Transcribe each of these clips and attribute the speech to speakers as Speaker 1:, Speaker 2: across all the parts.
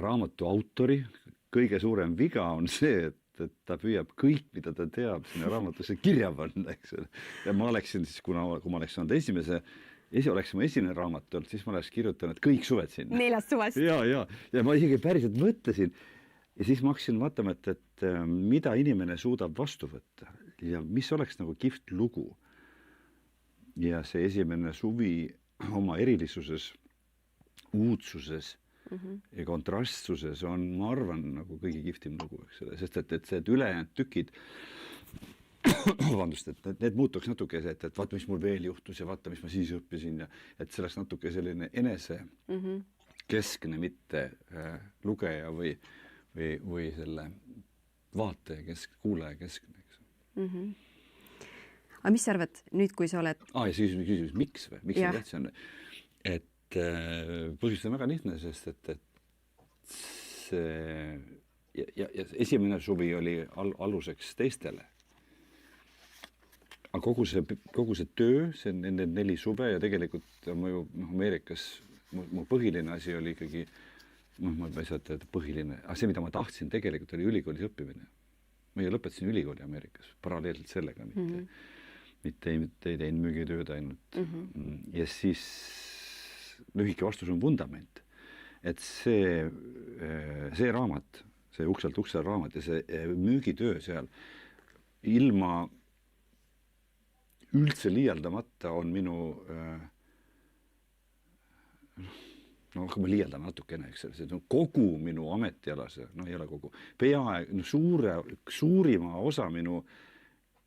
Speaker 1: raamatu autori kõige suurem viga on see, et ta püüab kõik, mida ta teab, sinna raamatusse kirja panna, eks ole. Ja ma oleksin siis, kui ma oleks saanud oleks mu esimene raamat olnud, siis ma oleks kirjutanud kõik suved sinna.
Speaker 2: 4 suvest.
Speaker 1: Ja ma isegi päriselt mõtlesin. Ja siis ma hakkasin vaatama, et mida inimene suudab vastu võtta ja mis oleks nagu kihvt lugu. Ja see esimene suvi oma erilisuses, uudsuses ja kontrastsuses on, ma arvan, nagu kõige kihvtim lugu, eks ole, sest et see ülejäänud tükid, vabandust, et need muutuks natuke, et vaata, mis mul veel juhtus ja vaata, mis ma siis õppisin ja et see oleks natuke selline enese keskne, mitte lugeja või selle vaataja kuulaja keskne, eks.
Speaker 2: Aga mis sa arvad nüüd, kui sa oled...
Speaker 1: ja siis küsimus, miks või? Miks see tähtsa on? Et põhjust on väga lihtne, sest et see ja esimene suvi oli aluseks teistele. Aga kogu see töö, see nende 4 suve ja tegelikult ma ju Ameerikas, mu põhiline asi oli ikkagi, ma ei saa öelda põhiline, aga see, mida ma tahtsin tegelikult oli ülikoolis õppimine. Ma ju lõpetasin ülikooli Ameerikas, paralleelselt sellega mitte ei teinud müügitööd ainult. Ja siis lühike vastus on vundament. Et see raamat, see ukselt uksel raamat ja see müügitöö seal ilma üldse liialdamata on minu hakkame liialdama natukene, eks see on kogu minu ametialase, ei ole kogu, suurima osa minu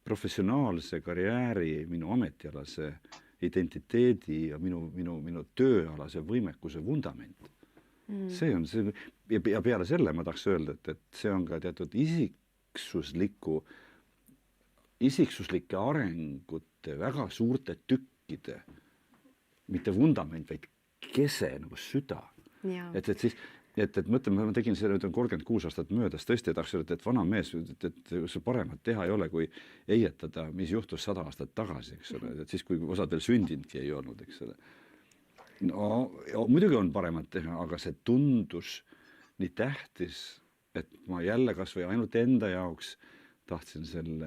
Speaker 1: professionaalse karjääri, minu ametialase identiteedi ja minu tööalase võimekuse vundament. See on see, ja peale selle ma tahaks öelda, et see on ka teatud isiksuslike arengute väga suurte tükkide, mitte vundament, vaid kese, nagu süda. Et mõtleme, ma tegin see, nüüd on 36 aastat möödas, tõesti tahaks öelda, et vana mees, et paremat teha ei ole, kui eietada, mis juhtus 100 aastat tagasi, eks ole, et siis, kui osad veel sündinudki ei olnud, eks ole. Muidugi on paremat teha, aga see tundus nii tähtis, et ma jälle kas või ainult enda jaoks tahtsin selle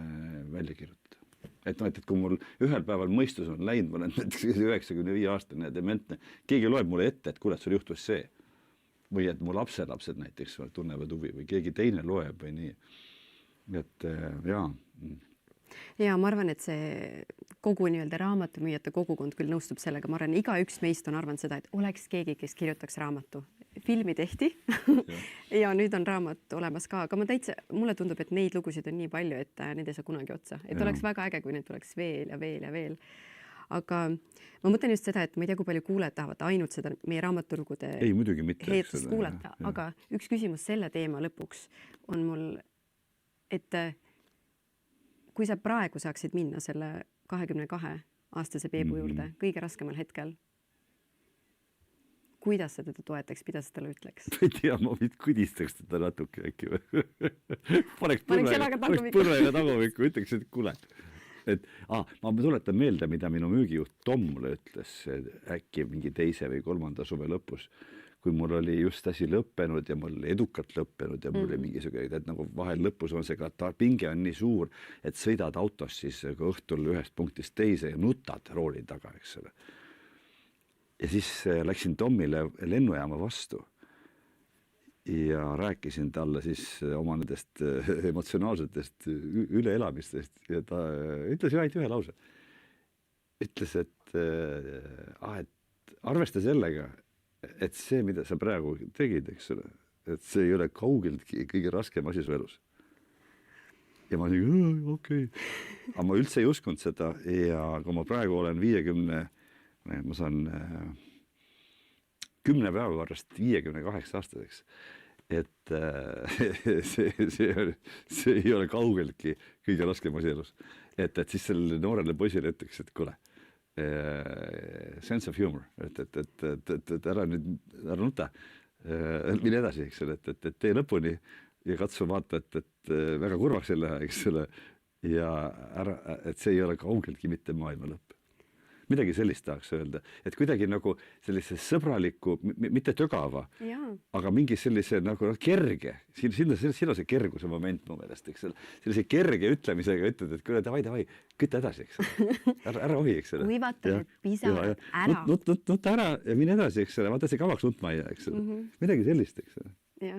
Speaker 1: välja kirjutada. Et kui mul ühel päeval mõistus on läinud, ma olen 95-aastane ja dementne, keegi loeb mulle ette, et kuule, et sul juhtus see. Või et mu lapselapsed näiteks tunnevad huvi või keegi teine loeb või nii. Et jaa.
Speaker 2: Ja ma arvan, et see kogu raamatumüüjate kogukond küll nõustub sellega. Ma arvan, iga üks meist on arvanud seda, et oleks keegi, kes kirjutaks raamatu. Filmi tehti ja nüüd on raamat olemas ka, aga mulle tundub, et neid lugusid on nii palju, et need ei saa kunagi otsa. Et oleks väga äge, kui need tuleks veel ja veel ja veel. Aga ma mõtlen just seda, et ma ei tea, kui palju kuulajad tahavad ainult seda meie raamaturgude heetust kuulata, aga üks küsimus selle teema lõpuks on mul, et kui sa praegu saaksid minna selle 22-aastase Peebu juurde kõige raskemal hetkel, kuidas sa teda toetaks, mida sa talle ütleks?
Speaker 1: Ma ei tea, ma kudistaks teda natuke äkki või? Paneks põrrega tagumikku, ütleks, et kuule. Ma tuletan meelde, mida minu müügijuht Tom mulle ütles äkki mingi 2. või 3. suve lõpus, kui mul oli just asi lõppenud ja mul edukalt lõppenud ja mul oli mingisugune, et nagu vahel lõpus on see ka, pinge on nii suur, et sõidad autos siis õhtul ühest punktist teise ja nutad rooli taga, eks ole. Ja siis läksin Tomile lennujaama vastu ja rääkisin talle siis oma nendest emotsionaalsetest üleelamistest ja ta ütles ju ainult ühe lause. Ütles, et arvesta sellega, et see, mida sa praegu tegid, eks ole, et see ei ole kaugeltki kõige raskem asi su elus. Ja ma olin, okei. Aga ma üldse ei uskunud seda ja kui ma praegu olen 50, ma saan 10 päeva pärast 58 aastaseks, et see ei ole kaugeltki kõige raskem asi elus. Et siis sellele noorele poisile ütleks, et kuule, sense of humor, et ära nuta, mille edasi, eks ole, et tee lõpuni ja katsu vaata, et väga kurvaks ei lähe, eks ole, ja et see ei ole kaugeltki mitte maailma lõpp. midagi sellist tahaks öelda, et kuidagi nagu sellise sõbraliku, mitte tögava, aga mingi sellise nagu kerge, siin on see kerguse moment mu meelest, eks ole, sellise kerge ütlemisega ütled, et kuule, davai, kütta edasi, eks ole, ära ohi, eks ole.
Speaker 2: Kuivatused, pisarad, ära.
Speaker 1: Nutta ära ja mine edasi, eks ole, vaata see kavaks nutma ei jää, eks ole, midagi sellist, eks ole,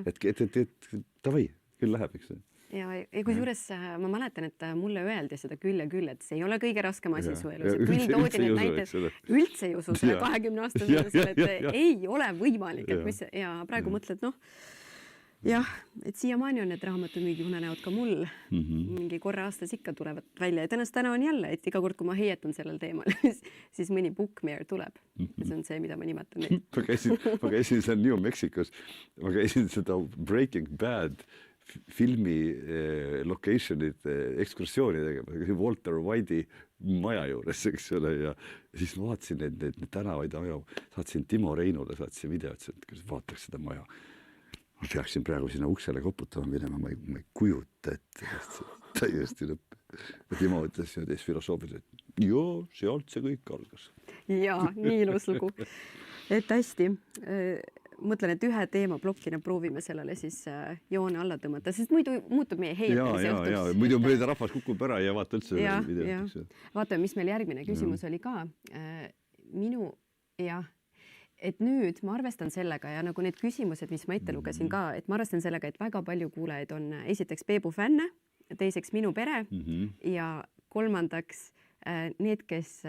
Speaker 1: et davai, küll läheb, eks ole.
Speaker 2: Ja kui juures ma mäletan, et mulle öeldi seda küll ja küll, et see ei ole kõige raskem asi su elus. Küll toodi need näited, üldse ei usu selle 20-aastasele, et ei ole võimalik. Ja praegu mõtled, jah, et siiamaani on need raamatumüügi unenäod ka mul. Mingi korra aastas ikka tulevad välja. Ja tänast täna on jälle, et iga kord, kui ma heietan sellel teemal, siis mõni bookmare tuleb. See on see, mida ma nimetan neid.
Speaker 1: Ma käisin seal New Mexicos, ma käisin seda Breaking Bad filmi location'id ekskursiooni tegema, Walter White'i maja juures, eks ole, ja siis ma vaatasin neid tänavaid, saatsin Timo Reinule, saatsin videot, et vaataks seda maja. Ma peaksin praegu sinna uksele koputama minema, ma ei kujuta, et täiesti lõpp. Ja Timo ütles ja teis filosoofiliselt, et joo, sealt see kõik algas.
Speaker 2: Jaa, nii ilus lugu. Et hästi. Mõtlen, et ühe teemaplokina proovime sellele siis joone alla tõmmata, sest muidu muutub meie heitamise õhtuks.
Speaker 1: Ja, muidu meid rahvas kukub ära ja vaata üldse videot.
Speaker 2: Vaatame, mis meil järgmine küsimus oli ka. Et nüüd ma arvestan sellega ja nagu need küsimused, mis ma ette lugesin ka, et ma arvestan sellega, et väga palju kuulajaid on esiteks Peebu fänne, teiseks minu pere ja kolmandaks need, kes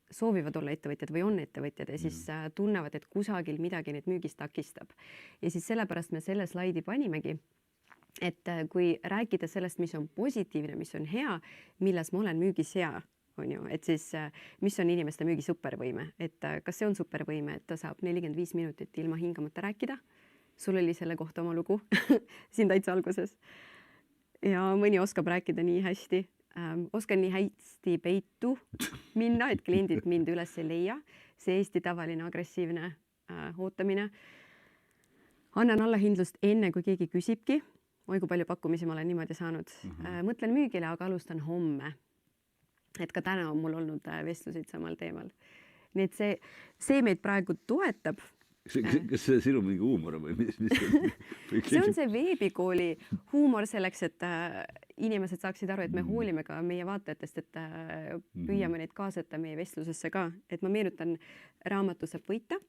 Speaker 2: soovivad olla ettevõtjad või on ettevõtjad ja siis tunnevad, et kusagil midagi neid müügist takistab. Ja siis sellepärast me selle slaidi panimegi, et kui rääkida sellest, mis on positiivne, mis on hea, milles ma olen müügis hea, on ju, et siis mis on inimeste müügi supervõime, et kas see on supervõime, et ta saab 45 minutit ilma hingamata rääkida. Sul oli selle kohta oma lugu siin täitsa alguses. Ja mõni oskab rääkida nii hästi. Oskan nii hästi peitu minna, et kliendid mind üles ei leia. See Eesti tavaline agressiivne ootamine. Annan allahindlust enne, kui keegi küsibki. Oi, kui palju pakkumisi ma olen niimoodi saanud. Mõtlen müügile, aga alustan homme. Et ka täna on mul olnud vestlusid samal teemal. Nii et see meid praegu toetab.
Speaker 1: Kas see sinu mingi huumor või mis
Speaker 2: see on see veebikooli huumor selleks, et inimesed saaksid aru, et me hoolime ka meie vaatajatest, et püüame neid kaasata meie vestlusesse ka. Et ma meenutan, raamatu saab võita,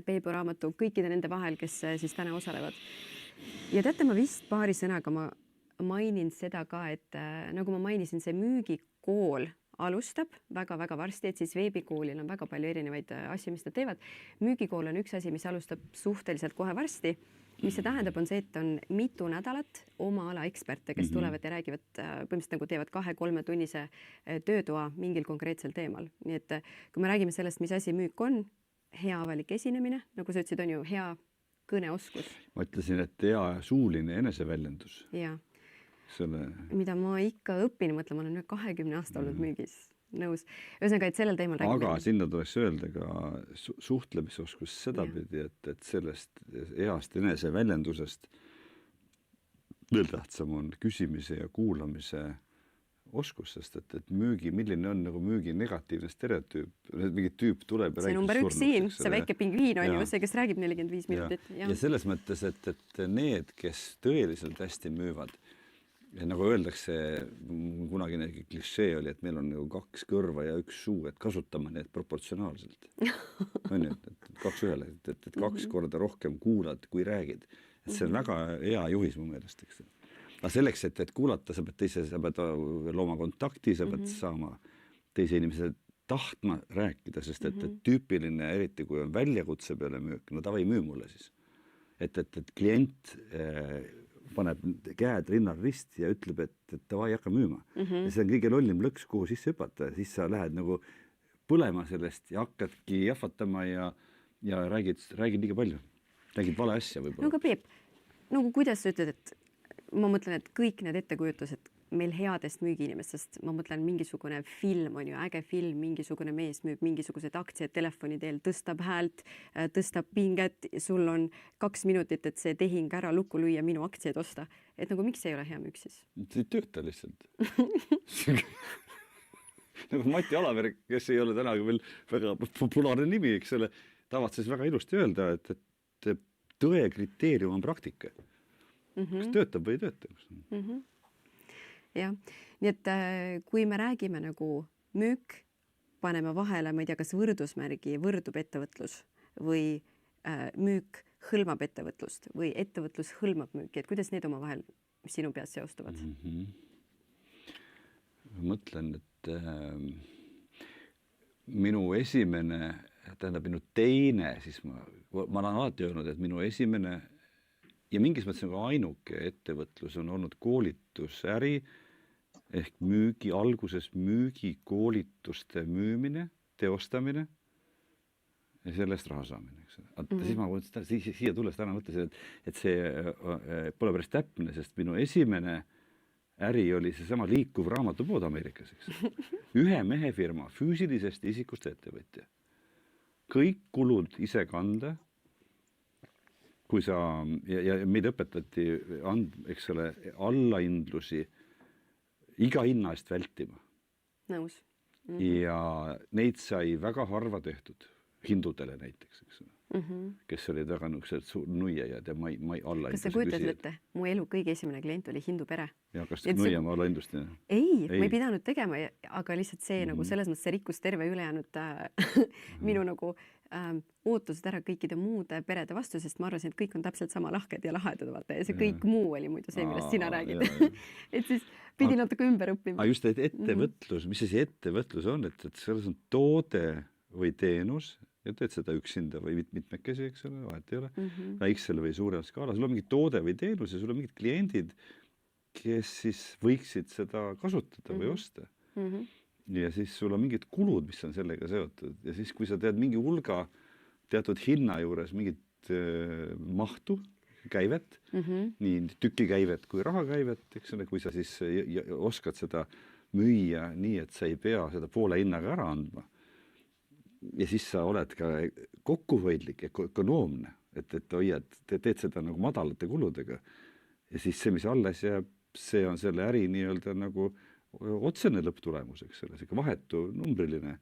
Speaker 2: Peebu raamatu kõikide nende vahel, kes siis täna osalevad. Ja teate, ma vist paari sõnaga ma mainin seda ka, et nagu ma mainisin, see müügikool alustab väga-väga varsti, et siis veebikoolil on väga palju erinevaid asju, mis nad teevad. Müügikool on üks asi, mis alustab suhteliselt kohe varsti. Mis see tähendab, on see, et on mitu nädalat oma ala eksperte, kes tulevad ja räägivad, põhimõtteliselt nagu teevad 2-3 tunnise töötoa mingil konkreetsel teemal. Nii et kui me räägime sellest, mis asi müük on, hea avalik esinemine, nagu sa ütlesid, on ju hea kõneoskus.
Speaker 1: Ma ütlesin, et hea suuline eneseväljendus.
Speaker 2: Jaa. Mida ma ikka õpin, mõtlen, ma olen 20 aasta olnud müügis nõus. Ühesõnaga, et sellel teemal räägime.
Speaker 1: Aga sinna tuleks öelda ka suhtlemisoskus sedapidi, et sellest heast eneseväljendusest veel tähtsam on küsimise ja kuulamise oskus, sest et müügi, milline on nagu müügi negatiivne stereotüüp. Mingi tüüp tuleb ja
Speaker 2: see number 1 siin, see väike pingviin on ju, see, kes räägib 45 minutit.
Speaker 1: Ja selles mõttes, et need, kes tõeliselt hästi müüvad, ja nagu öeldakse, kunagine klišee oli, et meil on nagu 2 kõrva ja 1 suu, et kasutame need proportsionaalselt. On ju, et 2 ühele, et 2 korda rohkem kuulad, kui räägid. Et see on väga hea juhis mu meelest, eks. Aga selleks, et kuulata, sa pead looma kontakti, sa pead saama teise inimese tahtma rääkida, sest et tüüpiline, eriti kui on väljakutse peale müük, no ta või müü mulle siis. Et klient paneb käed rinnal risti ja ütleb, et ta ei hakka müüma. Ja see on kõige lollim lõks, kuhu sisse hüpata. Siis sa lähed nagu põlema sellest ja hakkadki jahvatama ja räägid liiga palju. Räägid vale asja võib-olla.
Speaker 2: No aga Peep, nagu kuidas sa ütled, et ma mõtlen, et kõik need ettekujutused meil headest müügiinimestest, ma mõtlen mingisugune film on ju, äge film, mingisugune mees müüb mingisugused aktsiad telefoni teel, tõstab häält, tõstab pinget, sul on 2 minutit, et see tehing ära lukku lüüa, minu aktsiaid osta. Et nagu miks ei ole hea müük siis?
Speaker 1: See ei tööta lihtsalt. nagu Mati Alaver, kes ei ole täna veel väga populaarne nimi, eks ole, tavatses väga ilusti öelda, et tõe kriteerium on praktika. Kas töötab või ei tööta?
Speaker 2: Jah, nii et kui me räägime nagu müük, paneme vahele, ma ei tea, kas võrdusmärgi võrdub ettevõtlus või müük hõlmab ettevõtlust või ettevõtlus hõlmab müüki, et kuidas need omavahel sinu peas seostuvad?
Speaker 1: Ma mõtlen, et minu esimene, tähendab minu teine, siis ma olen alati öelnud, et minu esimene ja mingis mõttes nagu ainuke ettevõtlus on olnud koolitusäri ehk alguses müügikoolituste müümine, teostamine ja sellest raha saamine. Siis ma mõtlesin, siia tulles täna mõtlesin, et see pole päris täpne, sest minu esimene äri oli seesama liikuv raamatupood Ameerikas. Ühe mehefirma, füüsilisest isikust ettevõtja. Kõik kulud ise kanda. Kui sa, ja meid õpetati, eks ole, allaindlusi iga hinna eest vältima.
Speaker 2: Nõus.
Speaker 1: Ja neid sai väga harva tehtud, hindudele näiteks, eks ole. Kes oli taga niisugused nuiajad ja ma allaindlusi.
Speaker 2: Kas sa kujutad ette? Mu elu kõige esimene klient oli hindupere.
Speaker 1: Ja kas nuiama allaindlusti?
Speaker 2: Ei, ma ei pidanud tegema, aga lihtsalt see nagu selles mõttes see rikkus terve ülejäänud minu nagu ootused ära kõikide muude perede vastu, sest ma arvasin, et kõik on täpselt sama lahked ja lahedad, vaata, ja see kõik muu oli muidu see, millest sina räägid. Et siis pidi natuke ümber õppima.
Speaker 1: Aga just, et ettevõtlus, mis see ettevõtlus on, et selles on toode või teenus, ja teed seda üksinda või mitmekesi, eks ole, vahet ei ole, väiksel või suurel skaala, sul on mingi toode või teenus ja sul on mingid kliendid, kes siis võiksid seda kasutada või osta. Ja siis sul on mingid kulud, mis on sellega seotud. Ja siis, kui sa tead mingi hulga teatud hinna juures mingit mahtu, käivet, nii tükikäivet kui rahakäivet, eks ole, kui sa siis oskad seda müüa nii, et sa ei pea seda poole hinnaga ära andma. Ja siis sa oled ka kokkuhoidlik, ökonoomne, et hoiad, teed seda nagu madalate kuludega. Ja siis see, mis alles jääb, see on selle äri nii-öelda nagu otsene lõpptulemus, eks ole, see vahetu numbriline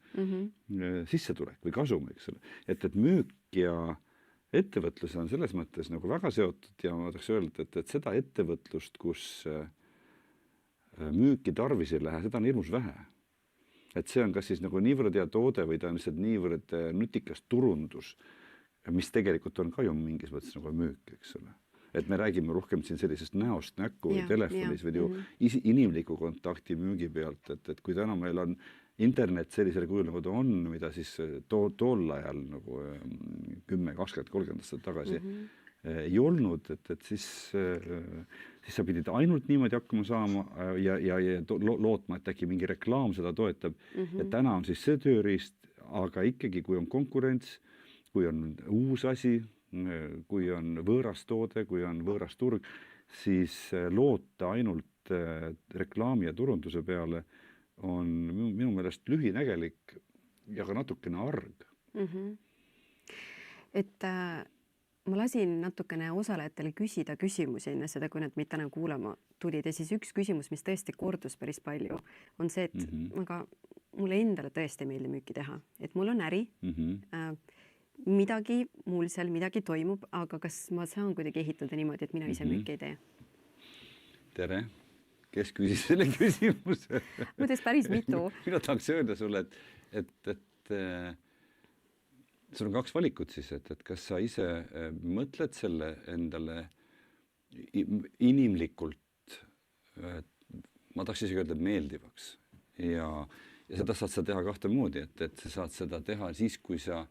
Speaker 1: sissetulek või kasum, eks ole. Et müük ja ettevõtlus on selles mõttes nagu väga seotud ja ma tahaks öelda, et seda ettevõtlust, kus müüki tarvis ei lähe, seda on hirmus vähe. Et see on kas siis nagu niivõrd hea toode või ta on lihtsalt niivõrd nutikas turundus, mis tegelikult on ka ju mingis mõttes nagu müük, eks ole. Et me räägime rohkem siin sellisest näost näkku või telefonis või inimliku kontakti müügi pealt, et kui täna meil on internet sellisel kujul, nagu ta on, mida siis tol ajal nagu 10, 20, 30 aastat tagasi ei olnud, et siis sa pidid ainult niimoodi hakkama saama ja lootma, et äkki mingi reklaam seda toetab. Ja täna on siis see tööriist, aga ikkagi, kui on konkurents, kui on uus asi, kui on võõras toode, kui on võõras turg, siis loota ainult reklaami ja turunduse peale on minu meelest lühinägelik ja ka natukene arg.
Speaker 2: Et ma lasin natukene osalejatele küsida küsimusi enne seda, kui nad meid täna kuulama tulid. Ja siis üks küsimus, mis tõesti kordus päris palju, on see, et aga mulle endale tõesti ei meeldi müüki teha. Et mul on äri, midagi, mul seal midagi toimub, aga kas ma saan kuidagi ehitada niimoodi, et mina ise müüki ei tee?
Speaker 1: Tere! Kes küsis selle küsimuse?
Speaker 2: Mõttes päris mitu.
Speaker 1: Mina tahaks öelda sulle, et sul on 2 valikut siis, et kas sa ise mõtled selle endale inimlikult, ma tahaks isegi öelda meeldivaks ja seda saad sa teha 2 moodi, et sa saad seda teha siis, kui sa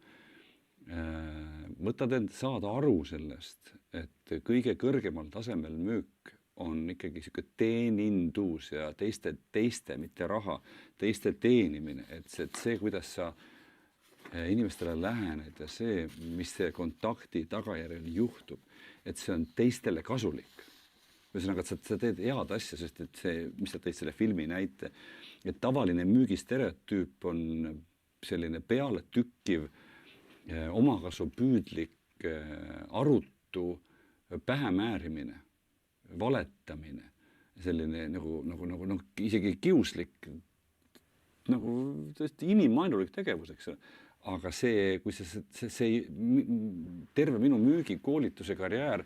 Speaker 1: saad aru sellest, et kõige kõrgemal tasemel müük on ikkagi siuke teenindus ja teiste, mitte raha, teiste teenimine, et see, kuidas sa inimestele lähened ja see, mis see kontakti tagajärjel juhtub, et see on teistele kasulik. Ühesõnaga, et sa teed head asja, sest et see, mis sa tõid selle filmi näite, et tavaline müügistereotüüp on selline peale tükkiv, omakasu püüdlik, arutu, pähemäärimine, valetamine, selline nagu isegi kiuslik nagu tõesti inimainulik tegevus, eks. Aga see, kui see terve minu müügikoolituse karjäär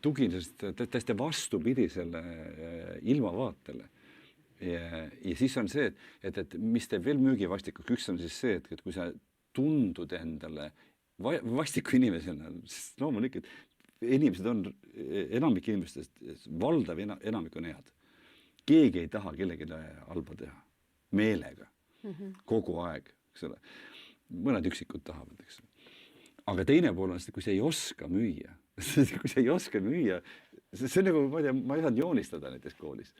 Speaker 1: tugines täiesti vastupidisele ilmavaatele. Ja siis on see, et mis teeb veel müügivastikuks, üks on siis see, et kui sa tundud endale vastiku inimesena, siis loomulikult inimesed on, enamik inimestest, valdav enamik on head. Keegi ei taha kellegi halba teha, meelega, kogu aeg, eks ole. Mõned üksikud tahavad, eks. Aga teine pool on, kui sa ei oska müüa, kui sa ei oska müüa, see on nagu, ma ei saanud joonistada näiteks koolis.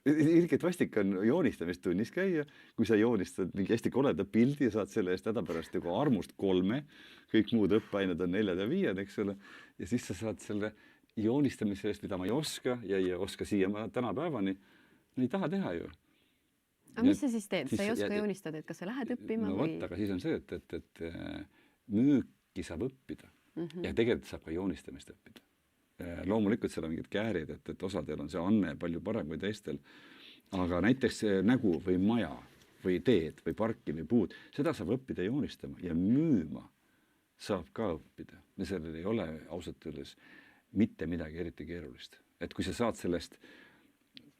Speaker 1: Ilgelt vastik on joonistamistunnis käia, kui sa joonistad mingi hästi koleda pildi ja saad selle eest hädapärast nagu armust 3, kõik muud õppeained on 4 ja 5, eks ole, ja siis sa saad selle joonistamise eest, mida ma ei oska ja ei oska siia tänapäevani, ei taha teha ju.
Speaker 2: Aga mis sa siis teed? Sa ei oska joonistada, et kas sa lähed õppima
Speaker 1: no,
Speaker 2: või?
Speaker 1: Aga siis on see, et müüki saab õppida ja tegelikult saab ka joonistamist õppida. Loomulikult seal on mingid käärid, et osadel on see anne palju parem kui teistel. Aga näiteks nägu või maja või teed või parki või puud, seda saab õppida joonistama ja müüma saab ka õppida. Ja sellel ei ole ausalt öeldes mitte midagi eriti keerulist. Et kui sa saad sellest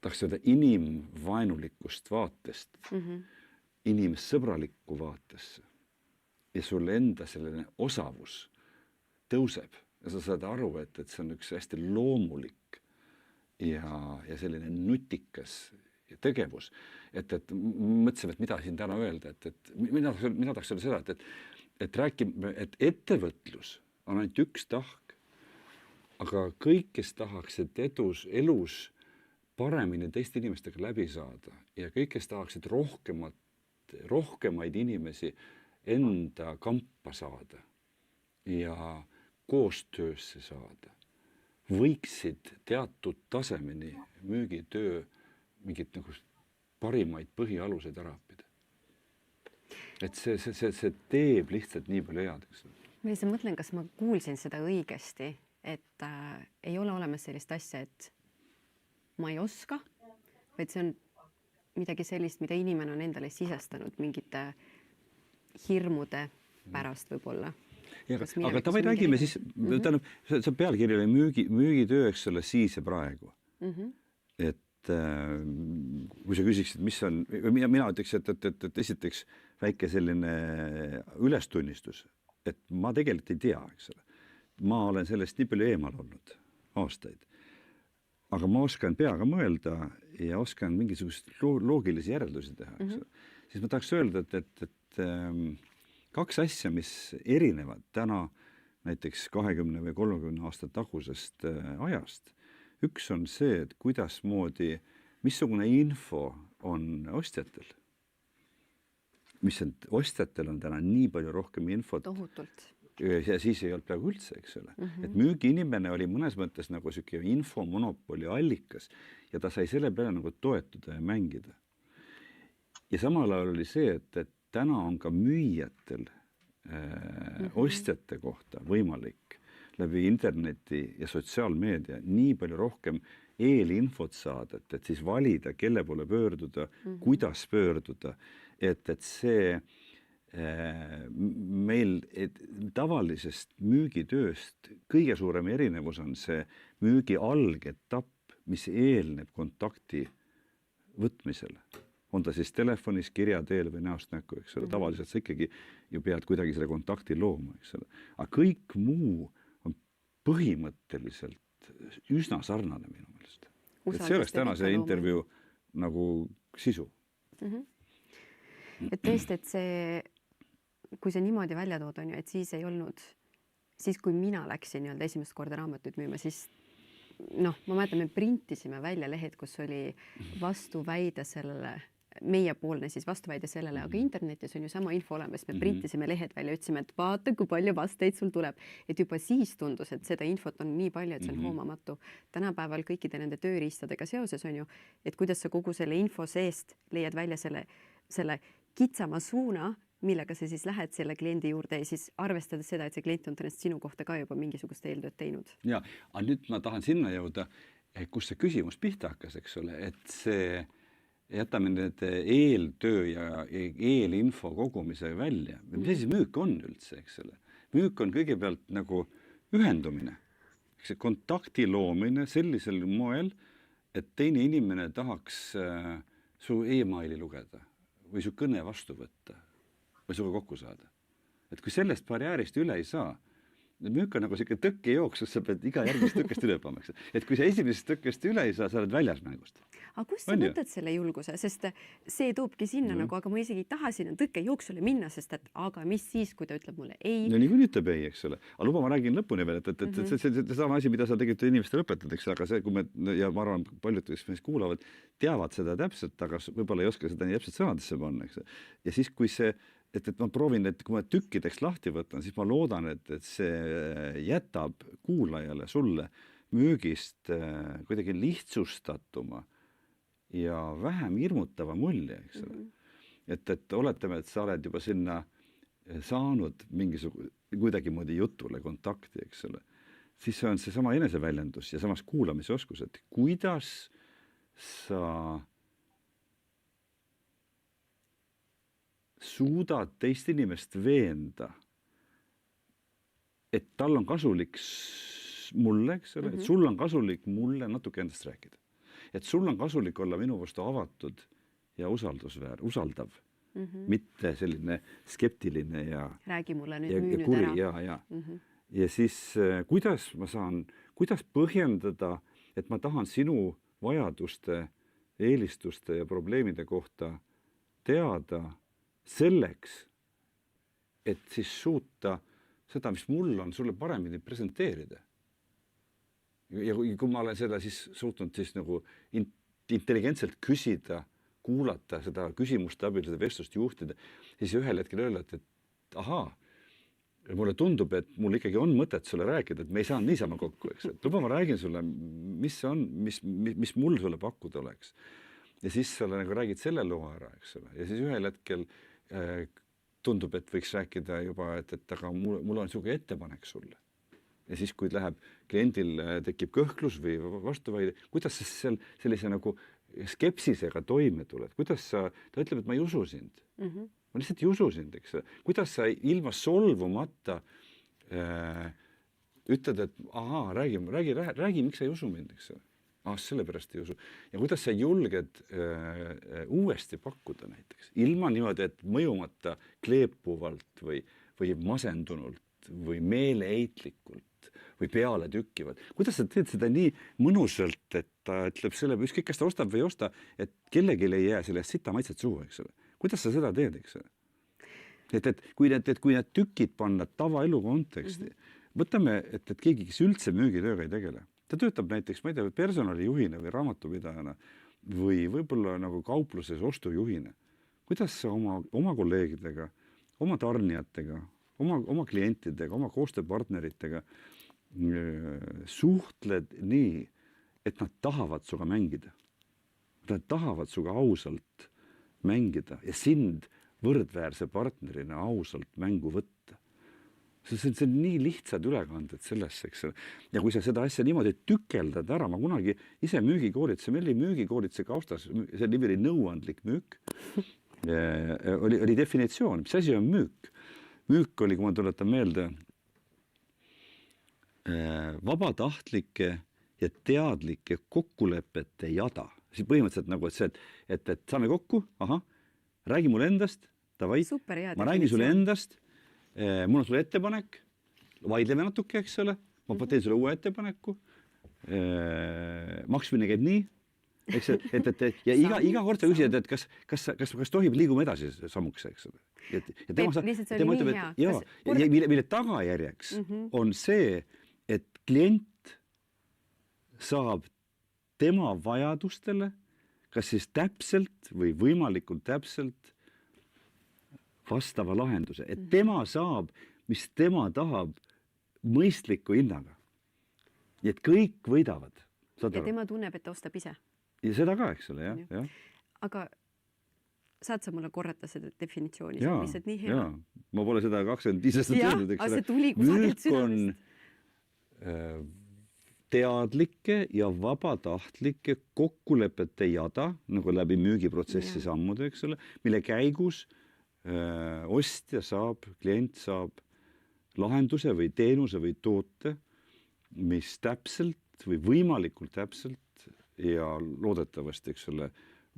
Speaker 1: tahaks öelda inimvaenulikust vaatest, inimsõbralikku vaatesse ja sul enda selline osavus tõuseb ja sa saad aru, et see on üks hästi loomulik ja selline nutikas tegevus. Et mõtlesime, et mida siin täna öelda, et mina tahaks öelda seda, et räägime, et ettevõtlus on ainult üks tahk, aga kõik, kes tahaks, et elus paremini teiste inimestega läbi saada ja kõik, kes tahaksid rohkemaid inimesi enda kampa saada ja koostöösse saada, võiksid teatud tasemeni müügitöö mingit nagu parimaid põhialuseid ära õppida. Et see teeb lihtsalt nii palju head.
Speaker 2: Ma lihtsalt mõtlen, kas ma kuulsin seda õigesti, et ei ole olemas sellist asja, et ma ei oska, vaid see on midagi sellist, mida inimene on endale sisestanud mingite hirmude pärast võib-olla.
Speaker 1: Aga tavai räägime siis, see pealkiri oli müügitöö, eks ole, siis ja praegu. Et kui sa küsiksid, mis on, mina ütleks, et esiteks väike selline ülestunnistus, et ma tegelikult ei tea, eks ole. Ma olen sellest nii palju eemal olnud aastaid. Aga ma oskan peaga mõelda ja oskan mingisugust loogilisi järeldusi teha. Siis ma tahaks öelda, et 2 asja, mis erinevad täna näiteks 20 või 30 aasta tagusest ajast. Üks on see, et kuidasmoodi, missugune info on ostjatel. Ostjatel on täna nii palju rohkem infot.
Speaker 2: Tohutult.
Speaker 1: Ja siis ei olnud praegu üldse, eks ole. Et müügiinimene oli mõnes mõttes nagu selline infomonopoli allikas ja ta sai selle peale nagu toetuda ja mängida. Ja samal ajal oli see, et täna on ka müüjatel ostjate kohta võimalik läbi interneti ja sotsiaalmeedia nii palju rohkem eelinfot saada, et siis valida, kelle poole pöörduda, kuidas pöörduda, et see meil tavalisest müügitööst kõige suurem erinevus on see müügi algetapp, mis eelneb kontakti võtmisele. On ta siis telefonis, kirja teel või näost näkku, eks ole. Tavaliselt sa ikkagi ju pead kuidagi selle kontakti looma, eks ole. Aga kõik muu on põhimõtteliselt üsna sarnane minu meelest. Et see oleks täna see intervjuu nagu sisu.
Speaker 2: Et tõesti, et see kui see niimoodi välja tood on ju, et siis ei olnud, siis kui mina läksin esimest korda raamatut müüma, siis ma mäletan, me printisime välja lehed, kus oli vastuväide sellele, meiepoolne siis vastuväide sellele, aga internetis on ju sama info olemas, me printisime lehed välja, ütlesime, et vaata, kui palju vasteid sul tuleb. Et juba siis tundus, et seda infot on nii palju, et see on hoomamatu. Tänapäeval kõikide nende tööriistadega seoses on ju, et kuidas sa kogu selle info seest leiad välja selle kitsama suuna, millega sa siis lähed selle kliendi juurde ja siis arvestades seda, et see klient on tõenäoliselt sinu kohta ka juba mingisugust eeltööd teinud.
Speaker 1: Ja, aga nüüd ma tahan sinna jõuda, kus see küsimus pihta hakkas, eks ole, et see jätame need eeltöö ja eelinfo kogumise välja. Mis asi müük on üldse, eks ole? Müük on kõigepealt nagu ühendumine, eks see kontakti loomine sellisel moel, et teine inimene tahaks su e-maili lugeda või su kõne vastu võtta või suga kokku saada. Et kui sellest barjäärist üle ei saa, müük on nagu selline tõkkejooks, sa pead iga järgmist tõkkest üle õppama. Et kui sa esimesest tõkkest üle ei saa, sa oled väljas mängust.
Speaker 2: Aga kust sa võtad selle julguse? Sest see toobki sinna nagu, aga ma isegi ei taha sinna tõkkejooksule minna, sest et aga mis siis, kui ta ütleb mulle ei?
Speaker 1: No nii ütleb ei, eks ole. Aga luba, ma räägin lõpuni veel, et see sama asi, mida sa tegelikult inimestele õpetad, eks, aga see, kui me, ja ma arvan, paljud, kes meist kuulavad, teavad seda täpselt, aga võib-olla ei oska seda nii täpselt sõnadesse panna, eks. Ja siis, kui see et ma proovin, et kui ma tükkideks lahti võtan, siis ma loodan, et see jätab kuulajale sulle müügist kuidagi lihtsustatuma ja vähem hirmutava mulje, eks ole. Et oletame, et sa oled juba sinna saanud kuidagi moodi jutule kontakti, eks ole. Siis on see sama eneseväljendus ja samas kuulamise oskus, et kuidas sa suudad teist inimest veenda, et tal on kasulik mulle, eks ole, et sul on kasulik mulle natuke endast rääkida. Et sul on kasulik olla minu vastu avatud ja usaldav, mitte selline skeptiline ja
Speaker 2: räägi mulle nüüd müü nüüd
Speaker 1: kuri,
Speaker 2: ära.
Speaker 1: Ja siis kuidas põhjendada, et ma tahan sinu vajaduste, eelistuste ja probleemide kohta teada selleks, et siis suuta seda, mis mul on, sulle paremini presenteerida. Ja kui ma olen seda siis suutnud siis nagu intelligentselt küsida, kuulata seda küsimuste abil, seda vestlust juhtida, siis ühel hetkel öelda, et ahaa, mulle tundub, et mul ikkagi on mõtet sulle rääkida, et me ei saa niisama kokku, eks. Et luba, ma räägin sulle, mis mul sulle pakkuda oleks. Ja siis sa nagu räägid selle loo ära, eks ole. Ja siis ühel hetkel tundub, et võiks rääkida juba, et aga mul on suge ettepanek sulle. Ja siis, kui läheb kliendil, tekib kõhklus või vastuvaide, kuidas sa sellise nagu skepsisega toime tuled? Kuidas ta ütleb, et ma ei usu sind. Ma lihtsalt ei usu sind, eks. Kuidas sa ilma solvumata ütled, et ahaa, räägi, miks sa ei usu mind, eks. Sellepärast ei usu. Ja kuidas sa julged uuesti pakkuda näiteks, ilma niimoodi, et mõjumata kleepuvalt või masendunult või meeleheitlikult või peale tükkivalt. Kuidas sa teed seda nii mõnusalt, et ta ütleb selle, ükskõik kas ta ostab või ei osta, et kellelgi ei jää sellest sita maitset suhu, eks ole. Kuidas sa seda teed, eks ole? Et kui need tükid panna tavaelu konteksti, võtame, et keegi, kes üldse müügitööga ei tegele, ta töötab näiteks, ma ei tea, personalijuhina või raamatupidajana või võib-olla nagu kaupluses ostujuhina. Kuidas sa oma kolleegidega, oma tarnijatega, oma klientidega, oma koostööpartneritega suhtled nii, et nad tahavad suga mängida. Nad tahavad suga ausalt mängida ja sind võrdväärse partnerina ausalt mängu võtta. See on nii lihtsad ülekanded sellesse, eks. Ja kui sa seda asja niimoodi tükeldad ära, ma kunagi ise müügikoolituse, meil oli müügikoolituse kaustas, see nimi oli nõuandlik müük, oli definitsioon, mis asi on müük. Müük oli, kui ma tuletan meelde, vabatahtlike ja teadlike kokkulepete jada. Siis põhimõtteliselt nagu, et saame kokku, räägi mulle endast, davai, ma räägin sulle endast, mul on sulle ettepanek, vaidleme natuke, eks ole, ma teen sulle uue ettepaneku, maksmine käib nii, eks, ja iga kord sa küsid, et kas tohib liigume edasi sammuks, eks ole.
Speaker 2: Lihtsalt see oli nii hea.
Speaker 1: Ja mille tagajärjeks on see, et klient saab tema vajadustele kas siis täpselt või võimalikult täpselt vastava lahenduse, et tema saab, mis tema tahab mõistliku hinnaga. Ja et kõik võidavad.
Speaker 2: Ja tema tunneb, et ta ostab ise.
Speaker 1: Ja seda ka, eks ole, jah.
Speaker 2: Aga saad sa mulle korrata seda definitsiooni? See on lihtsalt nii hea.
Speaker 1: Jaa, ma pole seda 25 aastat öelnud, eks ole.
Speaker 2: See tuli kusagilt südamest.
Speaker 1: teadlike ja vabatahtlike kokkulepete jada nagu läbi müügiprotsessi sammude, eks ole, mille käigus ostja saab, klient saab lahenduse või teenuse või toote, mis täpselt või võimalikult täpselt ja loodetavasti, eks ole,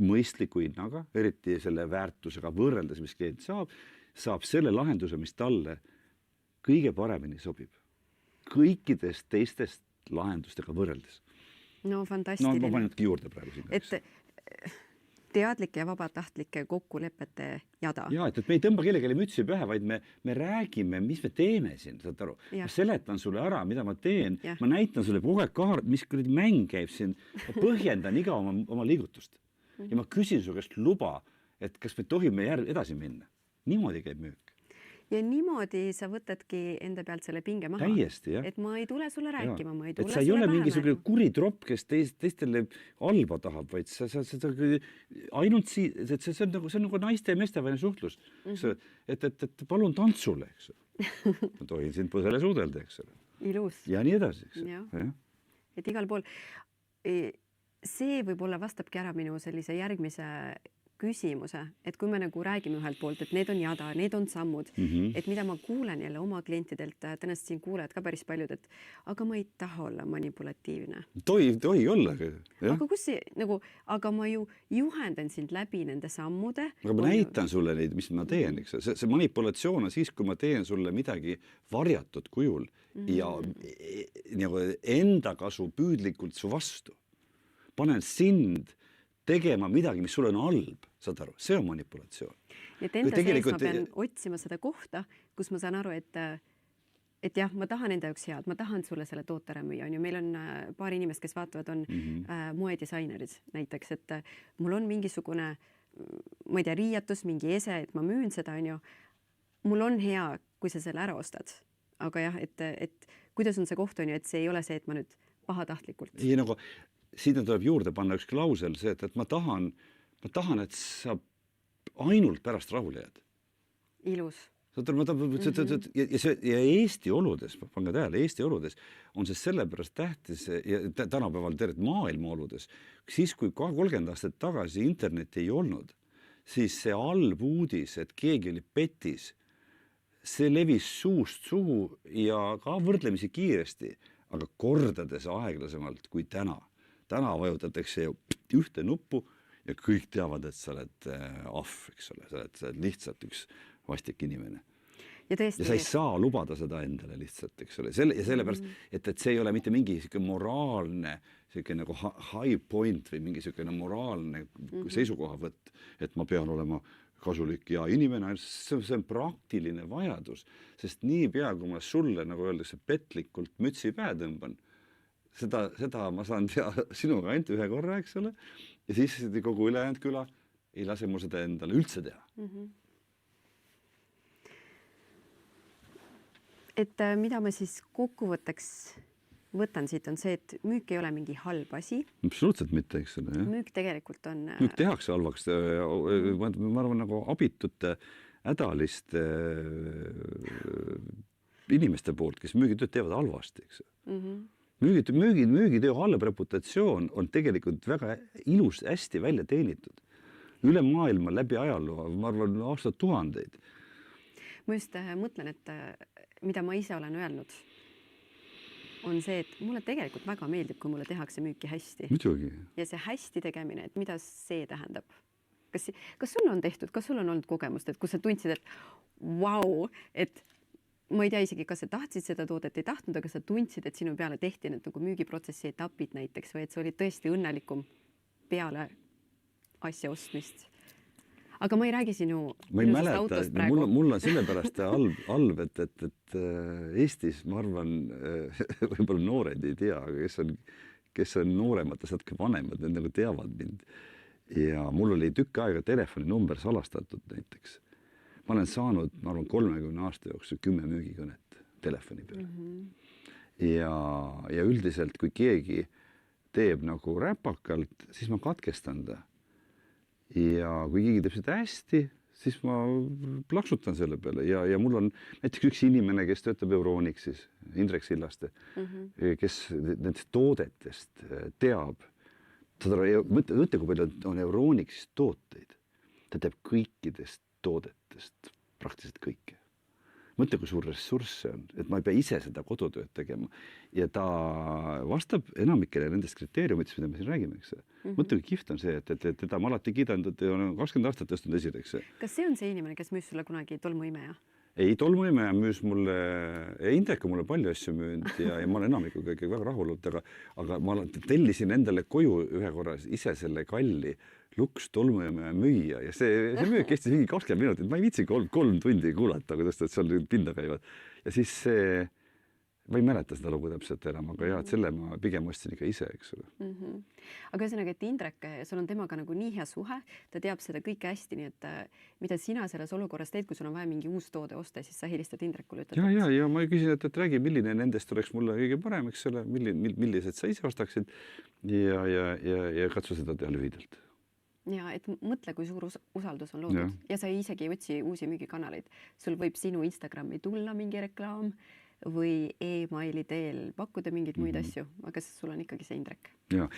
Speaker 1: mõistliku hinnaga, eriti selle väärtusega võrreldes, mis klient saab selle lahenduse, mis talle kõige paremini sobib. Kõikidest teistest lahendustega võrreldes.
Speaker 2: No fantastiline.
Speaker 1: No ma panenudki juurde praegu siin.
Speaker 2: Et teadlike ja vabatahtlike kokkulepete jada.
Speaker 1: Ja, et me ei tõmba kellelegi mütsi pähe, vaid me räägime, mis me teeme siin, saad aru. Ma seletan sulle ära, mida ma teen. Ma näitan sulle kogu aeg kaart, mis mäng käib siin. Ma põhjendan iga oma liigutust. Ja ma küsin su käest luba, et kas me tohime edasi minna. Niimoodi käib müük.
Speaker 2: Ja niimoodi sa võtadki enda pealt selle pinge maha.
Speaker 1: Täiesti, jah.
Speaker 2: Et ma ei tule sulle rääkima, ma ei tule
Speaker 1: sulle pähe. Et sa ei ole mingisugune kuritropp, kes teistele halba tahab, vaid sa ainult see on nagu naiste ja meestevaheline suhtlus. Et palun tantsule, eks. Ma tohin sind põsele suudelda, eks.
Speaker 2: Ilus.
Speaker 1: Ja nii edasi, eks.
Speaker 2: Et igal pool. See võib-olla vastabki ära minu sellise järgmise küsimuse, et kui me nagu räägime ühelt poolt, et need on jada, need on sammud, et mida ma kuulen jälle oma klientidelt, tõenäoliselt siin kuuled ka päris paljud, et aga ma ei taha olla manipulatiivne.
Speaker 1: Tohi olla.
Speaker 2: Aga kus see, nagu, aga ma ju juhendan sind läbi nende sammude.
Speaker 1: Aga ma näitan sulle neid, mis ma teen, eks. See manipulatsioon on siis, kui ma teen sulle midagi varjatud kujul ja nagu enda kasu püüdlikult su vastu. Panen sind tegema midagi, mis sulle on halb, saad aru, see on manipulatsioon.
Speaker 2: Et enda sees ma pean otsima seda kohta, kus ma saan aru, et jah, ma tahan enda jaoks head, ma tahan sulle selle toote ära müüa, on ju, meil on paar inimest, kes vaatavad, on moedisainerid näiteks, et mul on mingisugune, ma ei tea, riiatus, mingi ese, et ma müün seda, on ju, mul on hea, kui sa selle ära ostad, aga jah, et kuidas on see koht, on ju, et see ei ole see, et ma nüüd pahatahtlikult.
Speaker 1: Ei, nagu siin tuleb juurde panna üks klausel, see, et ma tahan, et sa ainult pärast rahule jääd.
Speaker 2: Ilus.
Speaker 1: Ja Eesti oludes, pange tähele, Eesti oludes on see sellepärast tähtis ja tänapäeval tervet maailma oludes. Siis, kui 30 aastat tagasi internetti ei olnud, siis see halb uudis, et keegi oli petis, see levis suust suhu ja ka võrdlemisi kiiresti, aga kordades aeglasemalt kui täna. Täna vajutatakse ühte nuppu ja kõik teavad, et sa oled ahv, eks ole, sa oled lihtsalt üks vastik inimene. Ja sa ei saa lubada seda endale lihtsalt, eks ole. Ja sellepärast, et see ei ole mitte mingi moraalne nagu high point või mingi moraalne seisukohavõtt, et ma pean olema kasulik ja inimene, see on praktiline vajadus, sest niipea, kui ma sulle, nagu öeldakse, petlikult mütsi pähe tõmban, seda ma saan teha sinuga ainult ühe korra, eks ole, ja siis kogu ülejäänud küla ei lase mul seda endale üldse teha.
Speaker 2: Et mida ma siis kokkuvõtteks võtan siit on see, et müük ei ole mingi halb asi.
Speaker 1: Absoluutselt mitte, eks ole.
Speaker 2: Müük tegelikult on...
Speaker 1: Müük tehakse halvaks, ma arvan nagu abitute, hädaliste inimeste poolt, kes müügitööd teevad halvasti, eks. Müügitöö halb reputatsioon on tegelikult väga ilus, hästi välja teenitud. Üle maailma läbi ajaloo, ma arvan, aastad tuhandeid.
Speaker 2: Ma just mõtlen, et mida ma ise olen öelnud, on see, et mulle tegelikult väga meeldib, kui mulle tehakse müüki hästi.
Speaker 1: Muidugi.
Speaker 2: Ja see hästi tegemine, et mida see tähendab? Kas sul on tehtud, kas sul on olnud kogemust, et kus sa tundsid, et vau, et ma ei tea isegi, kas sa tahtsid seda toodet, ei tahtnud, aga sa tundsid, et sinu peale tehti need nagu müügiprotsessi etapid näiteks või et see oli tõesti õnnelikum peale asja ostmist. Aga ma ei räägi sinu autost praegu.
Speaker 1: Mul on sellepärast halb, et Eestis, ma arvan, võib-olla noored ei tea, aga kes on nooremad ja satke vanemad, need nagu teavad mind. Ja mul oli tükk aega telefoninumber salastatud näiteks. Ma olen saanud, ma arvan, 30 aasta jooksul 10 müügikõnet telefoni peale. Ja üldiselt, kui keegi teeb nagu räpakalt, siis ma katkestan ta. Ja kui keegi teeb seda hästi, siis ma plaksutan selle peale ja mul on näiteks üks inimene, kes töötab Euronixis, Indrek Sillaste, kes nendest toodetest teab. Mõtle, kui palju on Euronixis tooteid. Ta teab kõikidest toodetest praktiliselt kõike. Mõtle, kui suur ressurss see on, et ma ei pea ise seda kodutööd tegema ja ta vastab enamikele nendest kriteeriumitest, mida me siin räägime, eks. Mõtle, kui kihvt on see, et teda ma alati kiidanud, et on 20 aastat tõstnud esile, eks.
Speaker 2: Kas see on see inimene, kes müüs sulle kunagi tolmuimeja?
Speaker 1: Ei, tolmuimeja müüs mulle, Indrek on mulle palju asju müünud ja ma olen enamikuga ikka väga rahul olnud, aga ma tellisin endale koju ühe korra ise selle kalli Lux tolmuimeja müüa ja see müük kestis mingi 20 minutit, ma ei viitsi 3 tundi kuulata, kuidas ta seal pinda käivad. Ja siis see, ma ei mäleta seda lugu täpselt enam, aga jah, et selle ma pigem ostsin ikka ise, eks ole.
Speaker 2: Aga ühesõnaga, et Indrek, sul on temaga nagu nii hea suhe, ta teab seda kõike hästi, nii et mida sina selles olukorras teed, kui sul on vaja mingi uus toode osta, siis sa helistad Indrekule.
Speaker 1: Ja ma küsin, et räägi, milline nendest oleks mulle kõige parem, eks ole, millised sa ise ostaksid ja katsu seda teha lühidalt.
Speaker 2: Ja et mõtle, kui suur usaldus on loodud ja sa isegi ei otsi uusi müügikanaleid. Sul võib sinu Instagrami tulla mingi reklaam või e-maili teel pakkuda mingeid muid asju, aga sul on ikkagi see Indrek.
Speaker 1: Ja.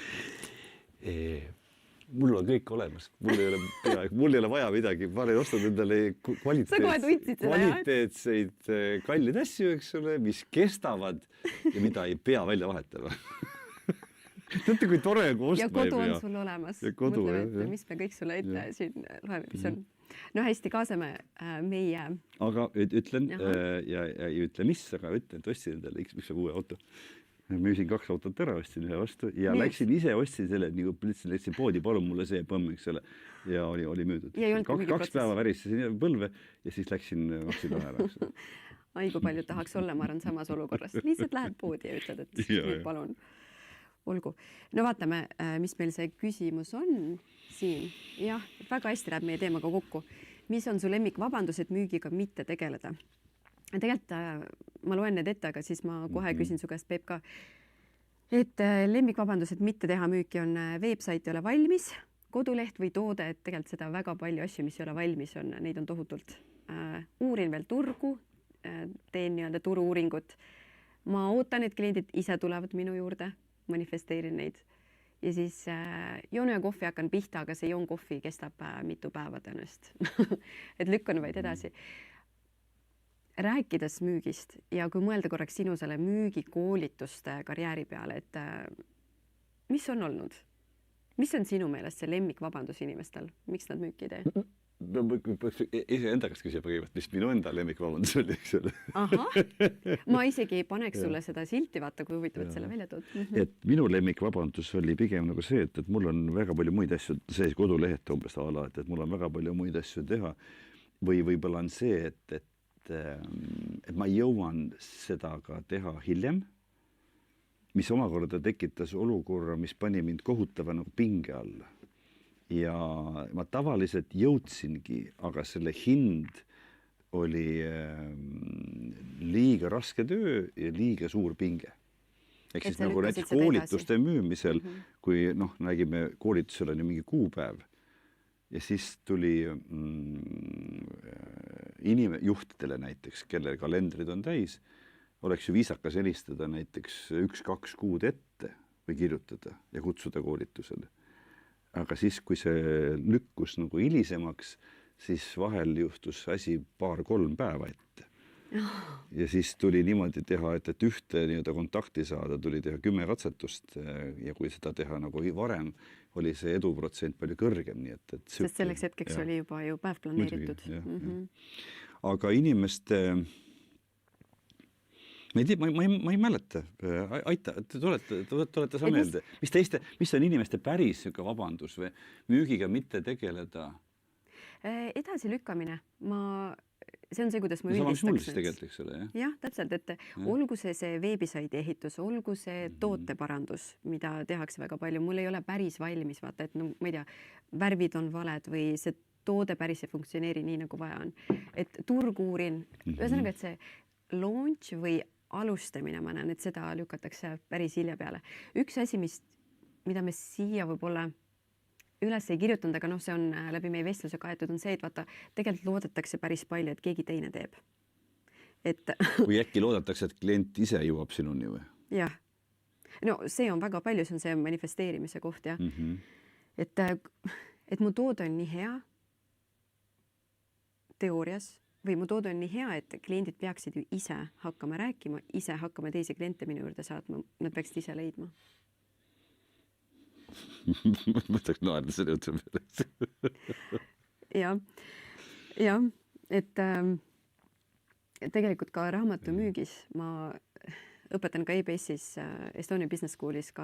Speaker 1: Mul on kõik olemas, mul ei ole vaja midagi, ma olen ostnud endale kvaliteetseid kallid asju, eks ole, mis kestavad ja mida ei pea välja vahetama. Teate, kui tore, kui ostma
Speaker 2: ja kodu on sul olemas. Mõtleme, mis me kõik sulle ette siin loeme, mis on. No hästi, kaasame meie. Aga
Speaker 1: ütlen ja ei ütle mis, aga ütlen, et ostsin endale üks uue auto. Müüsin 2 autot ära, ostsin ühe vastu ja läksin ise, ostsin selle, nagu läksin poodi, palun mulle see põmm, eks ole. Ja oli müüdud. 2 päeva väristasin põlve ja siis läksin ära.
Speaker 2: Ai, kui palju tahaks olla, ma arvan, samas olukorras. Lihtsalt lähed poodi ja ütled, et nüüd palun. Olgu. No vaatame, mis meil see küsimus on siin. Jah, väga hästi läheb meie teemaga kokku. Mis on su lemmikvabandused müügiga mitte tegeleda? Tegelikult ma loen need ette, aga siis ma kohe küsin su käest, Peep, ka. Et lemmikvabandused mitte teha müüki on veebsait ei ole valmis, koduleht või toode, et tegelikult seda väga palju asju, mis ei ole valmis on, neid on tohutult. Uurin veel turgu, teen nii-öelda turu-uuringut. Ma ootan, et kliendid ise tulevad minu juurde. Manifesteerin neid ja siis joon ühe kohvi, hakkan pihta, aga see joon kohvi kestab mitu päeva tõenäoliselt. Et lükkan vaid edasi. Rääkides müügist ja kui mõelda korraks sinu selle müügikoolituste karjääri peale, et mis on olnud? Mis on sinu meelest see lemmikvabandus inimestel? Miks nad müüki ei tee?
Speaker 1: Enda käest küsib kõigepealt, mis minu enda lemmikvabandus oli, eks ole.
Speaker 2: Aha, ma isegi ei paneks sulle seda silti, vaata, kui huvitavad selle välja tood.
Speaker 1: Et minu lemmikvabandus oli pigem nagu see, et mul on väga palju muid asju, see kodulehet umbes ala, et mul on väga palju muid asju teha või võib-olla on see, et ma jõuan seda ka teha hiljem, mis omakorda tekitas olukorra, mis pani mind kohutava nagu pinge alla. Ja ma tavaliselt jõudsingi, aga selle hind oli liiga raske töö ja liiga suur pinge. Ehk siis nagu näiteks koolituste müümisel, kui nägime, koolitusel on ju mingi kuupäev ja siis tuli juhtidele näiteks, kelle kalendrid on täis, oleks ju viisakas helistada näiteks 1-2 kuud ette või kirjutada ja kutsuda koolitusele. Aga siis, kui see lükkus nagu hilisemaks, siis vahel juhtus asi 2-3 päeva ette. Ja siis tuli niimoodi teha, et ühte nii-öelda kontakti saada, tuli teha 10 katsetust ja kui seda teha nagu varem, oli see eduprotsent palju kõrgem. Nii
Speaker 2: sest selleks hetkeks oli juba ju päev planeeritud.
Speaker 1: Aga inimeste... Ma ei mäleta, aita, tulete sa meelde. Mis on inimeste päris vabandus või müügiga mitte tegeleda?
Speaker 2: Edasi lükkamine. See on see, kuidas ma
Speaker 1: üldistaks nüüd. Tegelikult, eks ole, jah?
Speaker 2: Jah, täpselt, et olgu see veebisaidi ehitus, olgu see tooteparandus, mida tehakse väga palju. Mul ei ole päris valmis, vaata, et ma ei tea, värvid on valed või see toode päris ei funktsioneeri nii, nagu vaja on. Et turgu uurin, ühesõnaga, et see launch või alustamine, ma näen, et seda lükatakse päris hilja peale. Üks asi, mida me siia võib-olla üles ei kirjutanud, aga noh, see on läbi meie vestluse kaetud, on see, et vaata, tegelikult loodetakse päris palju, et keegi teine teeb. Et
Speaker 1: või äkki loodetakse, et klient ise jõuab sinuni või?
Speaker 2: Jah. No see on väga palju, see on see manifesteerimise koht, jah. Et mu toode on nii hea teoorias või mu toode on nii hea, et kliendid peaksid ju ise hakkama rääkima, ise hakkama teisi kliente minu juurde saatma, nad peaksid ise leidma.
Speaker 1: Mõtleks naerda selle juttu peale.
Speaker 2: Ja, et tegelikult ka raamatumüügis ma õpetan ka EBS-is Estonia Business Schoolis ka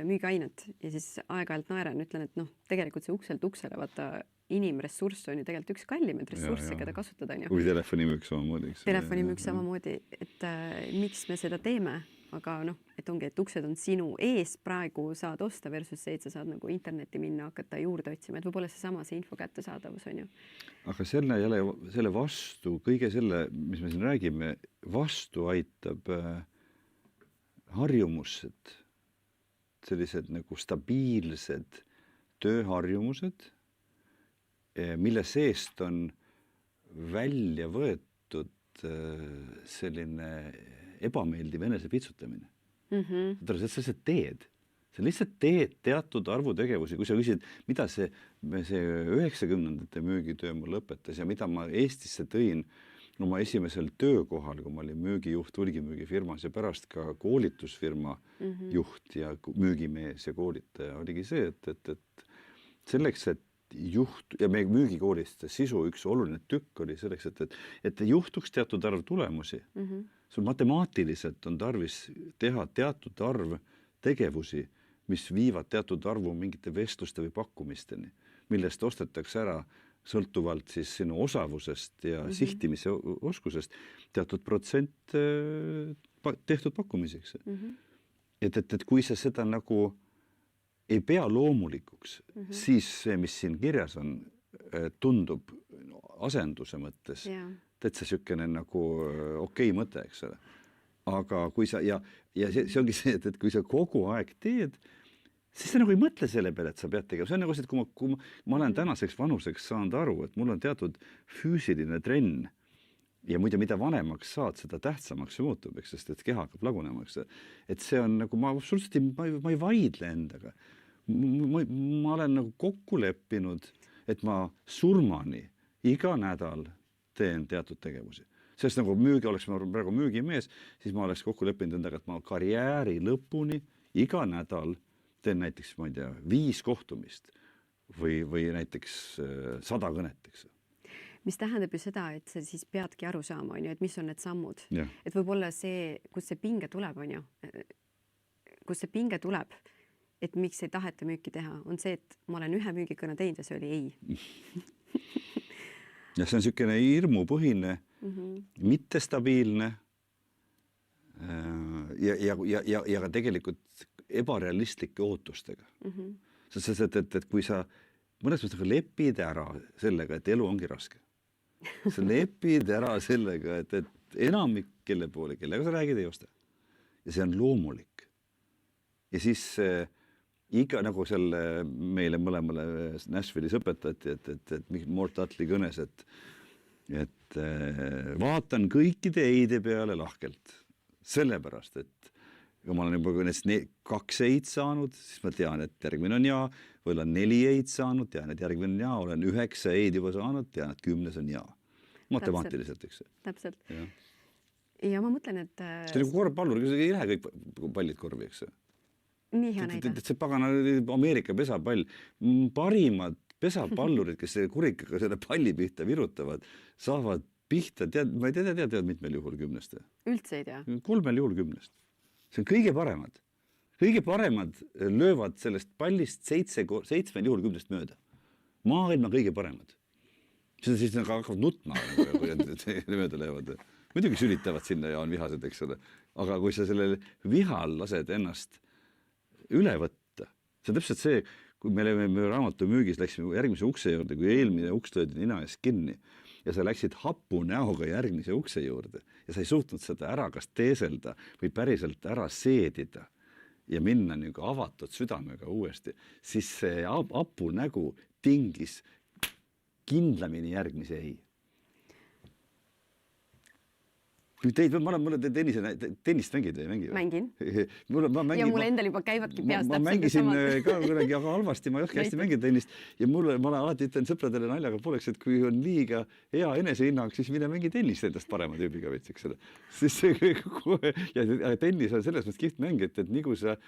Speaker 2: müügiainet ja siis aeg-ajalt naeran, ütlen, et noh, tegelikult see ukselt uksele, vaata inimressurss on ju tegelikult üks kallimaid ressursse, keda kasutada on ju.
Speaker 1: Või telefonimüük samamoodi.
Speaker 2: Telefonimüük samamoodi, et miks me seda teeme, aga noh, et ongi, et uksed on sinu ees praegu saad osta versus see, et sa saad nagu internetti minna, hakata juurde otsima, et võib-olla see info kättesaadavus on ju. Aga
Speaker 1: selle vastu, kõige selle, mis me siin räägime, vastu aitab harjumused, sellised nagu stabiilsed tööharjumused, mille seest on välja võetud selline ebameeldiv enesepitsutamine. Sa lihtsalt teed teatud arvu tegevusi, kui sa küsid, mida see 90ndate müügitöö mul lõpetas ja mida ma Eestisse tõin oma esimesel töökohal, kui ma olin müügijuht hulgimüügifirmas ja pärast ka koolitusfirma juht ja müügimees ja koolitaja, oligi see, et selleks, et ja meie müügikoolist sisu üks oluline tükk oli selleks, et juhtuks teatud arv tulemusi. Sul matemaatiliselt on tarvis teha teatud arv tegevusi, mis viivad teatud arvu mingite vestluste või pakkumisteni, millest ostetakse ära sõltuvalt siis sinu osavusest ja sihtimise oskusest teatud protsent tehtud pakkumiseks. Et kui sa seda nagu ei pea loomulikuks, siis see, mis siin kirjas on, tundub asenduse mõttes täitsa niisugune nagu okei mõte, eks ole. Aga kui sa, ja see ongi see, et kui sa kogu aeg teed, siis sa nagu ei mõtle selle peale, et sa pead tegema. See on nagu see, et kui ma olen tänaseks vanuseks saanud aru, et mul on teatud füüsiline trenn ja muide, mida vanemaks saad, seda tähtsamaks see muutub, eks, sest et keha hakkab lagunema, eks. Et see on nagu, ma absoluutselt ma ei vaidle endaga. Ma olen nagu kokku leppinud, et ma surmani iga nädal teen teatud tegevusi. Sest nagu oleks ma praegu müügimees, siis ma oleks kokku leppinud endaga, et ma karjääri lõpuni iga nädal teen näiteks, ma ei tea, 5 kohtumist või näiteks 100 kõnet, eks.
Speaker 2: Mis tähendab ju seda, et sa siis peadki aru saama, on ju, et mis on need sammud. Et võib-olla see, kus see pinge tuleb, on ju, kus see pinge tuleb, et miks ei taheta müüki teha, on see, et ma olen ühe müügikõne teinud ja see oli ei.
Speaker 1: Ja see on niisugune hirmupõhine, mittestabiilne ja ka tegelikult ebarealistlike ootustega. Sest, et kui sa mõnes mõttes lepid ära sellega, et elu ongi raske. Sa lepid ära sellega, et enamik kellega sa räägid ei osta. Ja see on loomulik. Ja siis iga nagu selle meile mõlemale Nashville'is õpetati, et Mort Atli kõnes, et vaatan kõikide eide peale lahkelt. Sellepärast, et kui ma olen juba 2 eid saanud, siis ma tean, et järgmine on jaa, või olen 4 eid saanud, tean, et järgmine on jaa, olen 9 eid juba saanud, tean, et 10 on jaa. Matemaatiliselt, eks.
Speaker 2: Täpselt. Ja ma mõtlen, et
Speaker 1: see on nagu korvpallur, ei lähe kõik pallid korvi, eks.
Speaker 2: Nii hea näide.
Speaker 1: See pagana Ameerika pesapall, parimad pesapallurid, kes kurikaga selle palli pihta virutavad, saavad pihta, ma ei tead mitmel juhul 10.
Speaker 2: Üldse ei tea?
Speaker 1: 3 juhul 10. See on kõige paremad. Kõige paremad löövad sellest pallist 7 juhul 10 mööda. Maailma kõige paremad. Seda siis hakkavad nutma, kui nad mööda löövad. Muidugi sülitavad sinna ja on vihased, eks ole. Aga kui sa sellel vihal lased ennast üle võtta, see on täpselt see, kui me raamatumüügis läksime järgmise ukse juurde, kui eelmine uks löödi nina ees kinni ja sa läksid hapu näoga järgmise ukse juurde ja sa ei suutnud seda ära kas teeselda või päriselt ära seedida. ja minna nagu avatud südamega uuesti, siis see Apu nägu tingis kindlamini järgmise ei. Mulle tennist mängid või mängi?
Speaker 2: Mängin.
Speaker 1: Ja
Speaker 2: mulle endal juba käivadki peast
Speaker 1: ma mängisin ka kuidagi aga halvasti, ma ei oska hästi mängida tennist ja ma alati ütlen sõpradele naljaga pooleks, et kui on liiga hea enesehinnang, siis mine mängi tennist endast parema tüübiga veits, eks ole. Ja tennis on selles mõttes kihvt mäng, et nii kui sa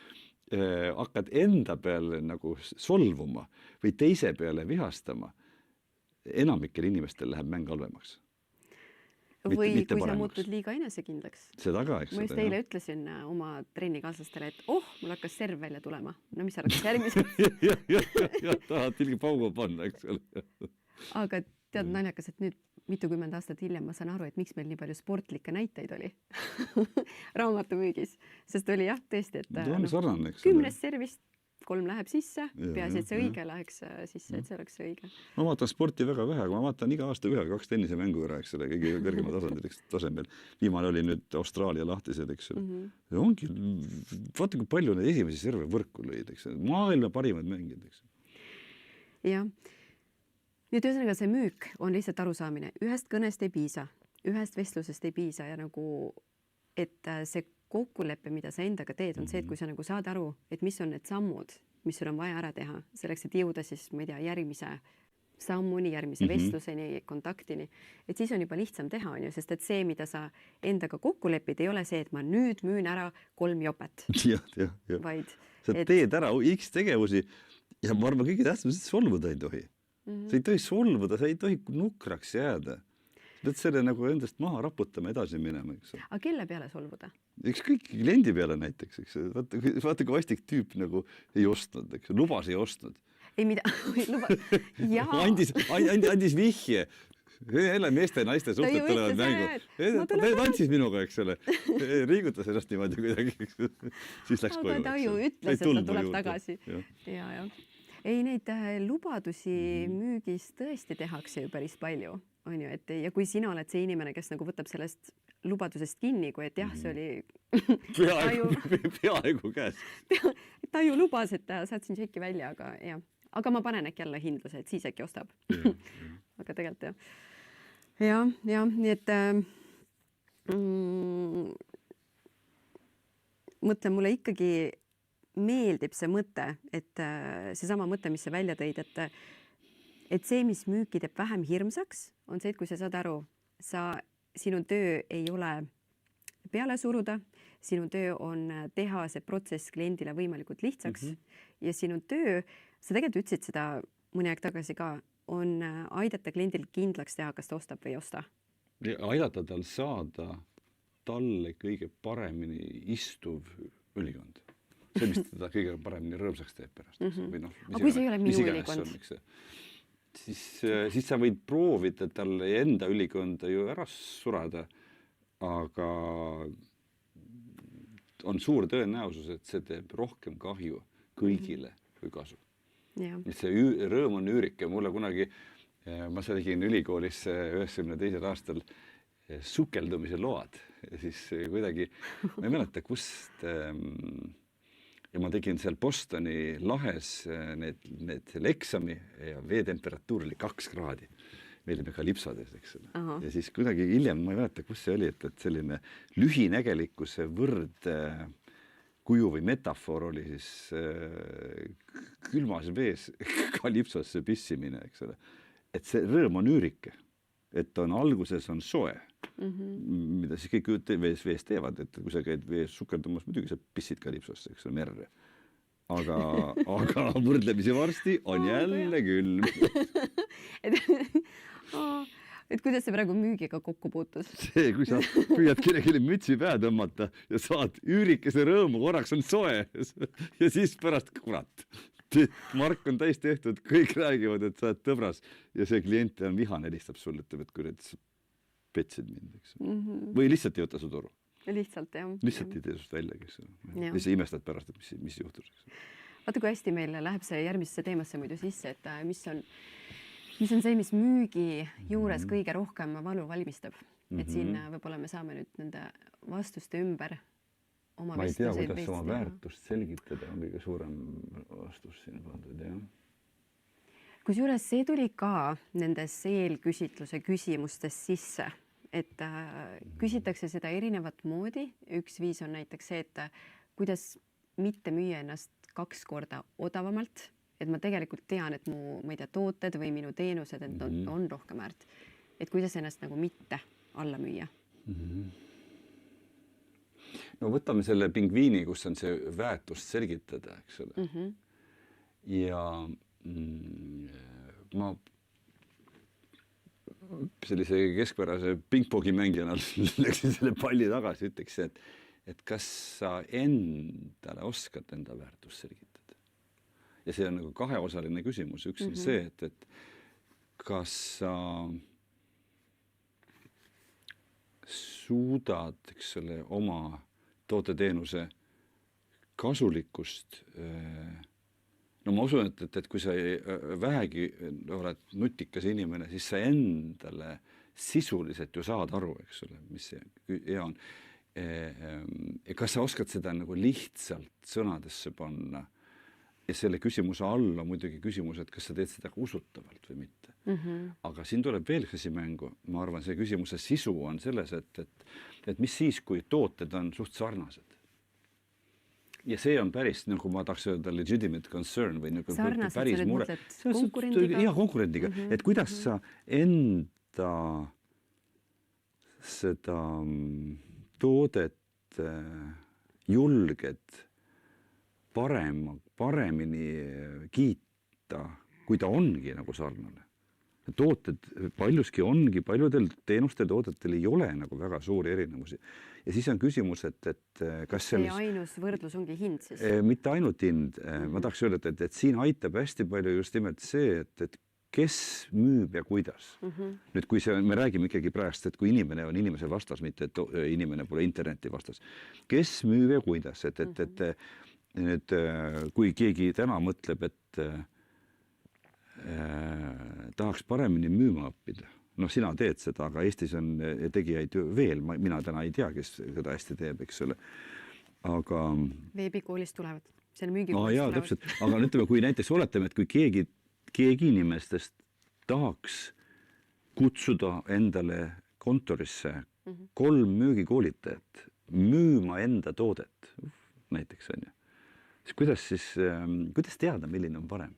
Speaker 1: hakkad enda peale nagu solvuma või teise peale vihastama, enamikel inimestel läheb mäng halvemaks.
Speaker 2: Või kui sa muutud liiga enesekindlaks.
Speaker 1: Seda ka, eks.
Speaker 2: Ma just eile ütlesin oma trennikaaslastele, et mul hakkas serv välja tulema. No mis arvates järgmiseks?
Speaker 1: Ja tahad ilgi paugu panna, eks ole.
Speaker 2: Aga tead naljakas, et nüüd mitukümmend aastat hiljem ma saan aru, et miks meil nii palju sportlikke näiteid oli raamatumüügis. Sest oli jah, tõesti, et 10 servist 3 läheb sisse, peaasi, et see õige läheks sisse, et see oleks õige.
Speaker 1: Ma vaatan sporti väga vähe, aga ma vaatan iga aasta 1-2 tennisemängu ära, eks ole, kõige kõrgema tasemel. Viimane oli nüüd Austraalia lahtised, eks ole. Ja ongi, vaata kui palju need esimesi serve võrku lõid, eks ole. Maailma parimad mängid, eks ole.
Speaker 2: Jah. Nüüd ühesõnaga see müük on lihtsalt arusaamine. Ühest kõnest ei piisa, ühest vestlusest ei piisa ja nagu, et see kokkuleppe, mida sa endaga teed, on see, et kui sa nagu saad aru, et mis on need sammud, mis sul on vaja ära teha, selleks, et jõuda siis, ma ei tea, järgmise sammuni, järgmise vestluseni, kontaktini, et siis on juba lihtsam teha, on ju, sest et see, mida sa endaga kokku lepid, ei ole see, et ma nüüd müün ära 3 jopet. Vaid,
Speaker 1: sa teed ära X tegevusi ja ma arvan, kõige tähtsam, et solvuda ei tohi. Sa ei tohi solvuda, sa ei tohi nukraks jääda. Pead selle nagu endast maha raputama edasi minema, eks.
Speaker 2: Aga kelle peale solvuda?
Speaker 1: Eks kõik kliendi peale näiteks, eks. Vaata kui vastik tüüp nagu ei ostnud, eks. Lubas ei ostnud.
Speaker 2: Ei mida?
Speaker 1: Andis vihje. Jälle meeste ja naiste suhted tulevad mängu. Ta tantsis minuga, eks ole. Riigutas ennast niimoodi kuidagi. Siis läks koju.
Speaker 2: Aga ta ju ütles, et ta tuleb tagasi. Ja. Ei, neid lubadusi müügis tõesti tehakse ju päris palju. On ju, et ja kui sina oled see inimene, kes nagu võtab sellest lubadusest kinni, kui et jah, see oli
Speaker 1: peaaegu käes.
Speaker 2: Ta ju lubas, et ta saatsin tšeki välja, aga ma panen äkki jälle hindluse, et siis äkki ostab. Aga tegelikult jah. Ja, nii et mõtlen, mulle ikkagi meeldib see mõte, et seesama mõte, mis sa välja tõid, et see, mis müüki teeb vähem hirmsaks, on see, et kui sa saad aru, sinu töö ei ole peale suruda, sinu töö on teha see protsess kliendile võimalikult lihtsaks ja sinu töö, sa tegelikult ütlesid seda mõni aeg tagasi ka, on aidata kliendil kindlaks teha, kas ta ostab või ei osta.
Speaker 1: Aidata tal saada talle kõige paremini istuv ülikond. See, mis teda kõige paremini rõõmsaks teeb pärast.
Speaker 2: Aga kui see ei ole minu ülikond?
Speaker 1: Siis sa võid proovida talle enda ülikonda ju ära surada, aga on suur tõenäosus, et see teeb rohkem kahju kõigile kui kasu. See rõõm on üürike. Mulle kunagi, ma tegin ülikoolis 92. aastal sukeldumise load ja siis kuidagi, ma ei mäleta, kust ja ma tegin seal Bostoni lahes selle eksami ja veetemperatuur oli 2 kraadi. Me olime kalipsades, eks ole. Ja siis kuidagi hiljem, ma ei mäleta, kus see oli, et selline lühinägelikkuse võrdkuju või metafoor oli siis külmas vees kalipsosse pissimine, eks ole. Et see rõõm on üürike, et alguses on soe, mida siis kõik vees teevad, et kui sa käid vees sukeldumas, muidugi sa pissid kalipsosse, eks ole, merre. Aga võrdlemisi varsti on jälle külm.
Speaker 2: Et kuidas see praegu müügiga kokku puutus?
Speaker 1: See, kui sa püüad kellelegi mütsi pähe tõmmata ja saad üürikese rõõmu, korraks on soe ja siis pärast kurat. Mark on täis tehtud, kõik räägivad, et sa oled tõbras ja see klient on vihane, helistab sulle, et kui need petsid mind, eks. Või lihtsalt ei võta su toru.
Speaker 2: Lihtsalt, jah.
Speaker 1: Lihtsalt ei tee sust välja, eks. Ja sa imestad pärast, et mis juhtus.
Speaker 2: Vaata, kui hästi meil läheb see järgmisesse teemasse muidu sisse, et mis on see, mis müügi juures kõige rohkem valu valmistab. Et siin võib-olla me saame nüüd nende vastuste ümber
Speaker 1: ma ei tea, kuidas oma väärtust selgitada, on kõige suurem vastus siin pandud, jah.
Speaker 2: Kusjuures see tuli ka nendes eelküsitluse küsimustes sisse, et küsitakse seda erinevat moodi. Üks viis on näiteks see, et kuidas mitte müüa ennast 2 korda odavamalt, et ma tegelikult tean, et mu, ma ei tea, tooted või minu teenused on rohkem väärt. Et kuidas ennast nagu mitte alla müüa.
Speaker 1: No võtame selle pingviini, kus on see väärtust selgitada, eks ole. Ja ma sellise keskpärase pingpongi mängijana läksin selle palli tagasi, ütleks, et kas sa endale oskad enda väärtust selgitada. Ja see on nagu kaheosaline küsimus. Üks on see, et kas sa suudad, eks selle oma tooteteenuse kasulikkust. No ma usun, et kui sa vähegi oled nutikas inimene, siis sa endale sisuliselt ju saad aru, eks ole, mis see hea on. Kas sa oskad seda nagu lihtsalt sõnadesse panna? Ja selle küsimuse all on muidugi küsimus, et kas sa teed seda usutavalt või mitte. Aga siin tuleb veel käsi mängu. Ma arvan, see küsimuse sisu on selles, et mis siis, kui tooted on suht sarnased. Ja see on päris, nagu ma tahaks öelda, legitimate concern või nagu päris mure.
Speaker 2: Konkurendiga?
Speaker 1: Ja, konkurendiga. Et kuidas sa enda seda toodet julged paremini kiita, kui ta ongi nagu sarnane. Tooted paljuski ongi, paljudel teenustel toodetel ei ole nagu väga suuri erinevusi. Ja siis on küsimus, et kas selles...
Speaker 2: Ja ainus võrdlus ongi hind siis?
Speaker 1: Mitte ainult hind. Ma tahaks öelda, et siin aitab hästi palju just nimelt see, et kes müüb ja kuidas. Nüüd, kui me räägime ikkagi praegust, et kui inimene on inimese vastas, mitte et inimene pole interneti vastas. Kes müüb ja kuidas? Et kui keegi täna mõtleb, et tahaks paremini müüma õppida. No sina teed seda, aga Eestis on tegijaid ju veel. Mina täna ei tea, kes seda hästi teeb, eks ole. Aga...
Speaker 2: Veebikoolist tulevad. See on müügikoolist
Speaker 1: tulevad. Täpselt. Aga ütleme, kui näiteks oletame, et kui keegi inimestest tahaks kutsuda endale kontorisse 3 müügikoolitajat müüma enda toodet, näiteks on ju. Siis kuidas teada, milline on parem?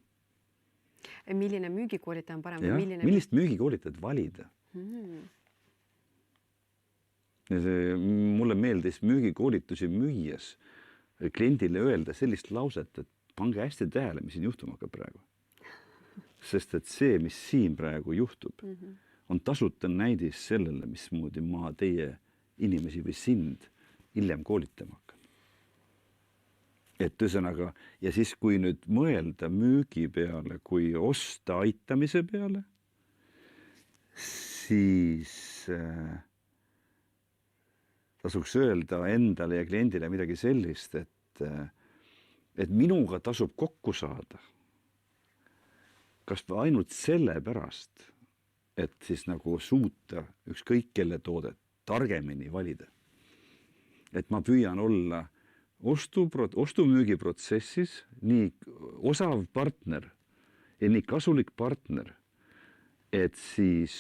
Speaker 2: Milline müügikoolitaja on parem?
Speaker 1: Ja, millist müügikoolitajat valida? Mulle meeldis müügikoolitusi müües kliendile öelda sellist lauset, et pange hästi tähele, mis siin juhtuma hakkab praegu. Sest et see, mis siin praegu juhtub, on tasuta näidis sellele, mismoodi ma teie inimesi või sind hiljem koolitama hakkan. Et ühesõnaga, ja siis kui nüüd mõelda müügi peale, kui osta aitamise peale, siis tasuks öelda endale ja kliendile midagi sellist, et minuga tasub kokku saada. Kas ainult selle pärast, et siis nagu suuta ükskõik kelle toodet targemini valida. Et ma püüan olla ostumüügiprotsessis nii osav partner ja nii kasulik partner, et siis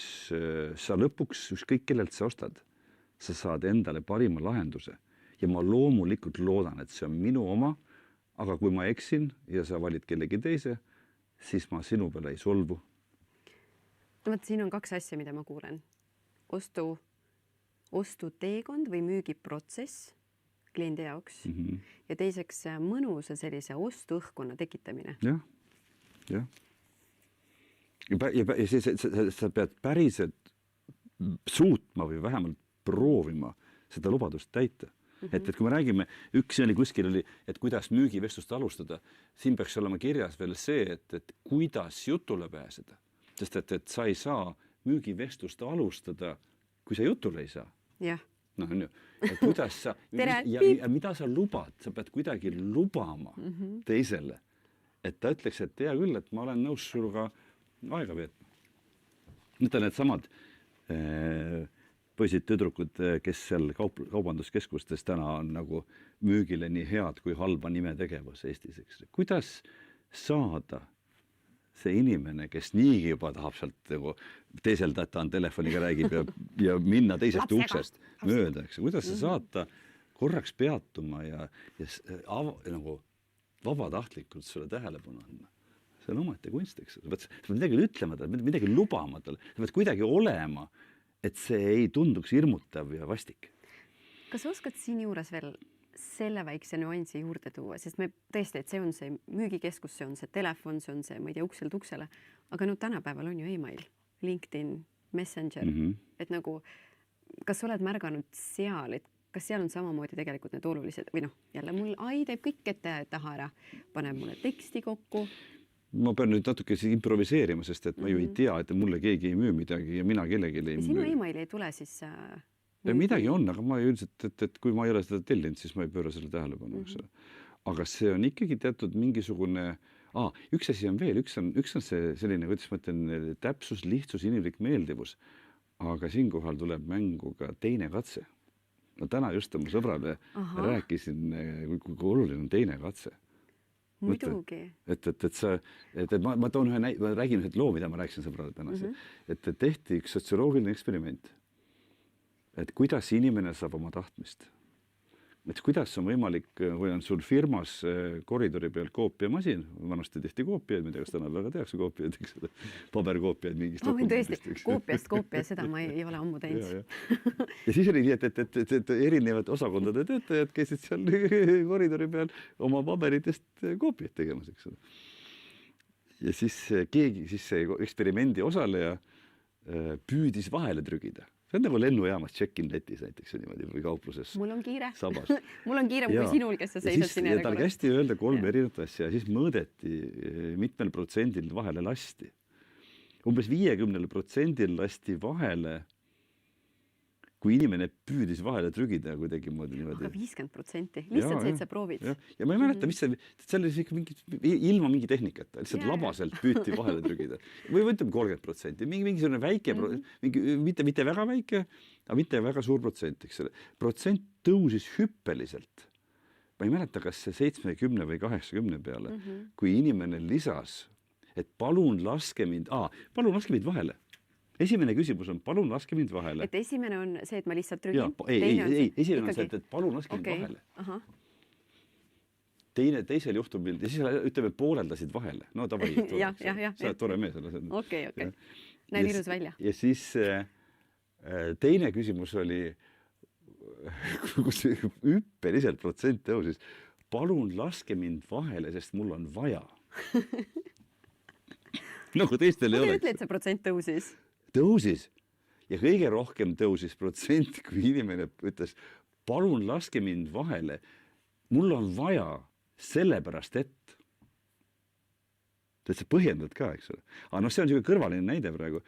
Speaker 1: sa lõpuks ükskõik kellelt sa ostad, sa saad endale parima lahenduse. Ja ma loomulikult loodan, et see on minu oma, aga kui ma eksin ja sa valid kellegi teise, siis ma sinu peale ei solvu.
Speaker 2: No, siin on 2 asja, mida ma kuulen. Ostu teekond või müügiprotsess kliendi jaoks. Ja teiseks mõnusa sellise ostuõhkkonna tekitamine.
Speaker 1: Ja. Ja sa pead päriselt suutma või vähemalt proovima seda lubadust täita. Et kui me räägime, üks oli kuskil oli, et kuidas müügivestlust alustada, siin peaks olema kirjas veel see, et kuidas jutule pääseda. Sest et sa ei saa müügivestlust alustada, kui sa jutule ei saa.
Speaker 2: Jah.
Speaker 1: No, on ju. Et kuidas sa, ja mida sa lubad, sa pead kuidagi lubama teisele, et ta ütleks, et hea küll, et ma olen nõus suruga aega veetma. Nüüd on need samad poisid, tüdrukud, kes seal kaubanduskeskustes täna on nagu müügile nii head kui halba nimetegevus Eestis, eks. Kuidas saada see inimene, kes niigi juba tahab sealt nagu teeselda, et ta on telefoniga räägib ja minna teisest uksest mööda, eks. Kuidas sa saata korraks peatuma ja nagu vabatahtlikult sulle tähelepanu andma? See on ometi kunst, eks. Sa pead midagi ütlema talle, midagi lubama talle, sa pead kuidagi olema, et see ei tunduks hirmutav ja vastik.
Speaker 2: Kas oskad siin juures veel selle väikse nüansi juurde tuua, sest me tõesti, et see on see müügikeskus, see on see telefon, see on see, ma ei tea, ukselt uksele, aga no tänapäeval on ju email, LinkedIn, Messenger, et nagu, kas oled märganud seal, et kas seal on samamoodi tegelikult need olulised või noh, jälle mul ai teeb kõik ette taha ära, paneb mulle teksti kokku.
Speaker 1: Ma pean nüüd natuke improviseerima, sest et ma ju ei tea, et mulle keegi ei müü midagi ja mina kellegi ei müü.
Speaker 2: Sinu email ei tule siis...
Speaker 1: Ja midagi on, aga ma üldiselt, et kui ma ei ole seda tellinud, siis ma ei pööra selle tähelepanu. Aga see on ikkagi teatud mingisugune... üks asi on veel, üks on see selline, kuidas ma ütlen, täpsus, lihtsus, inimlik meeldivus. Aga siinkohal tuleb mängu ka teine katse. No täna just oma sõbrale rääkisin, kui oluline on teine katse.
Speaker 2: Muidugi.
Speaker 1: Ma toon ühe ma räägin ühed loo, mida ma rääkisin sõbrale täna. Et tehti üks sotsioloogiline eksperiment. Et kuidas inimene saab oma tahtmist. Et kuidas on võimalik, kui on sul firmas koridori peal koopiamasin, vanasti tehti koopiaid, mida kas täna väga tehakse koopiaid, eks ole, paberkoopiaid mingist
Speaker 2: dokumentist. Tõesti, koopia, seda ma ei ole ammu teinud.
Speaker 1: Ja siis oli nii, et erinevad osakondade töötajad käisid seal koridori peal oma paberitest koopiaid tegemas, eks ole. Ja siis keegi, see eksperimendi osaleja püüdis vahele trügida. See on nagu lennujaamas check-in letis näiteks niimoodi või kaupluses.
Speaker 2: Mul on kiire.
Speaker 1: Sabas.
Speaker 2: Mul on kiirem kui sinul, kes sa seisad siin
Speaker 1: järjekorras. Tal kästi öelda 3 erinevat asja ja siis mõõdeti mitmel protsendil vahele lasti. Umbes 50% lasti vahele, kui inimene püüdis vahele trügida kuidagi moodi niimoodi.
Speaker 2: Aga 50%? Lihtsalt see, et sa proovid.
Speaker 1: Ja ma ei mäleta, mis see oli ilma mingi tehnikata, lihtsalt labaselt püüti vahele trügida. Või ütleme 30%, mingisugune väike, mitte väga väike, aga mitte väga suur protsent, eks ole. Protsent tõusis hüppeliselt. Ma ei mäleta, kas see 70 või 80 peale, kui inimene lisas, et palun laske mind vahele. Esimene küsimus on, palun laske mind vahele.
Speaker 2: Et esimene on see, et ma lihtsalt trügin?
Speaker 1: Ei, esimene on see, et palun laske mind vahele. Teisel juhtumil, ja siis ütleme, pooleldasid vahele. No davai, sa oled tore mees.
Speaker 2: Okei. Näed ilus välja.
Speaker 1: Ja siis teine küsimus oli, kus hüppeliselt protsent tõusis, palun laske mind vahele, sest mul on vaja. Nagu teistel ei oleks.
Speaker 2: Ma ütle, et see protsent tõusis.
Speaker 1: Tõusis ja kõige rohkem tõusis protsent, kui inimene ütles, palun laske mind vahele, mul on vaja sellepärast, et sa põhjendad ka, eks ole. Aga see on selline kõrvaline näide praegu,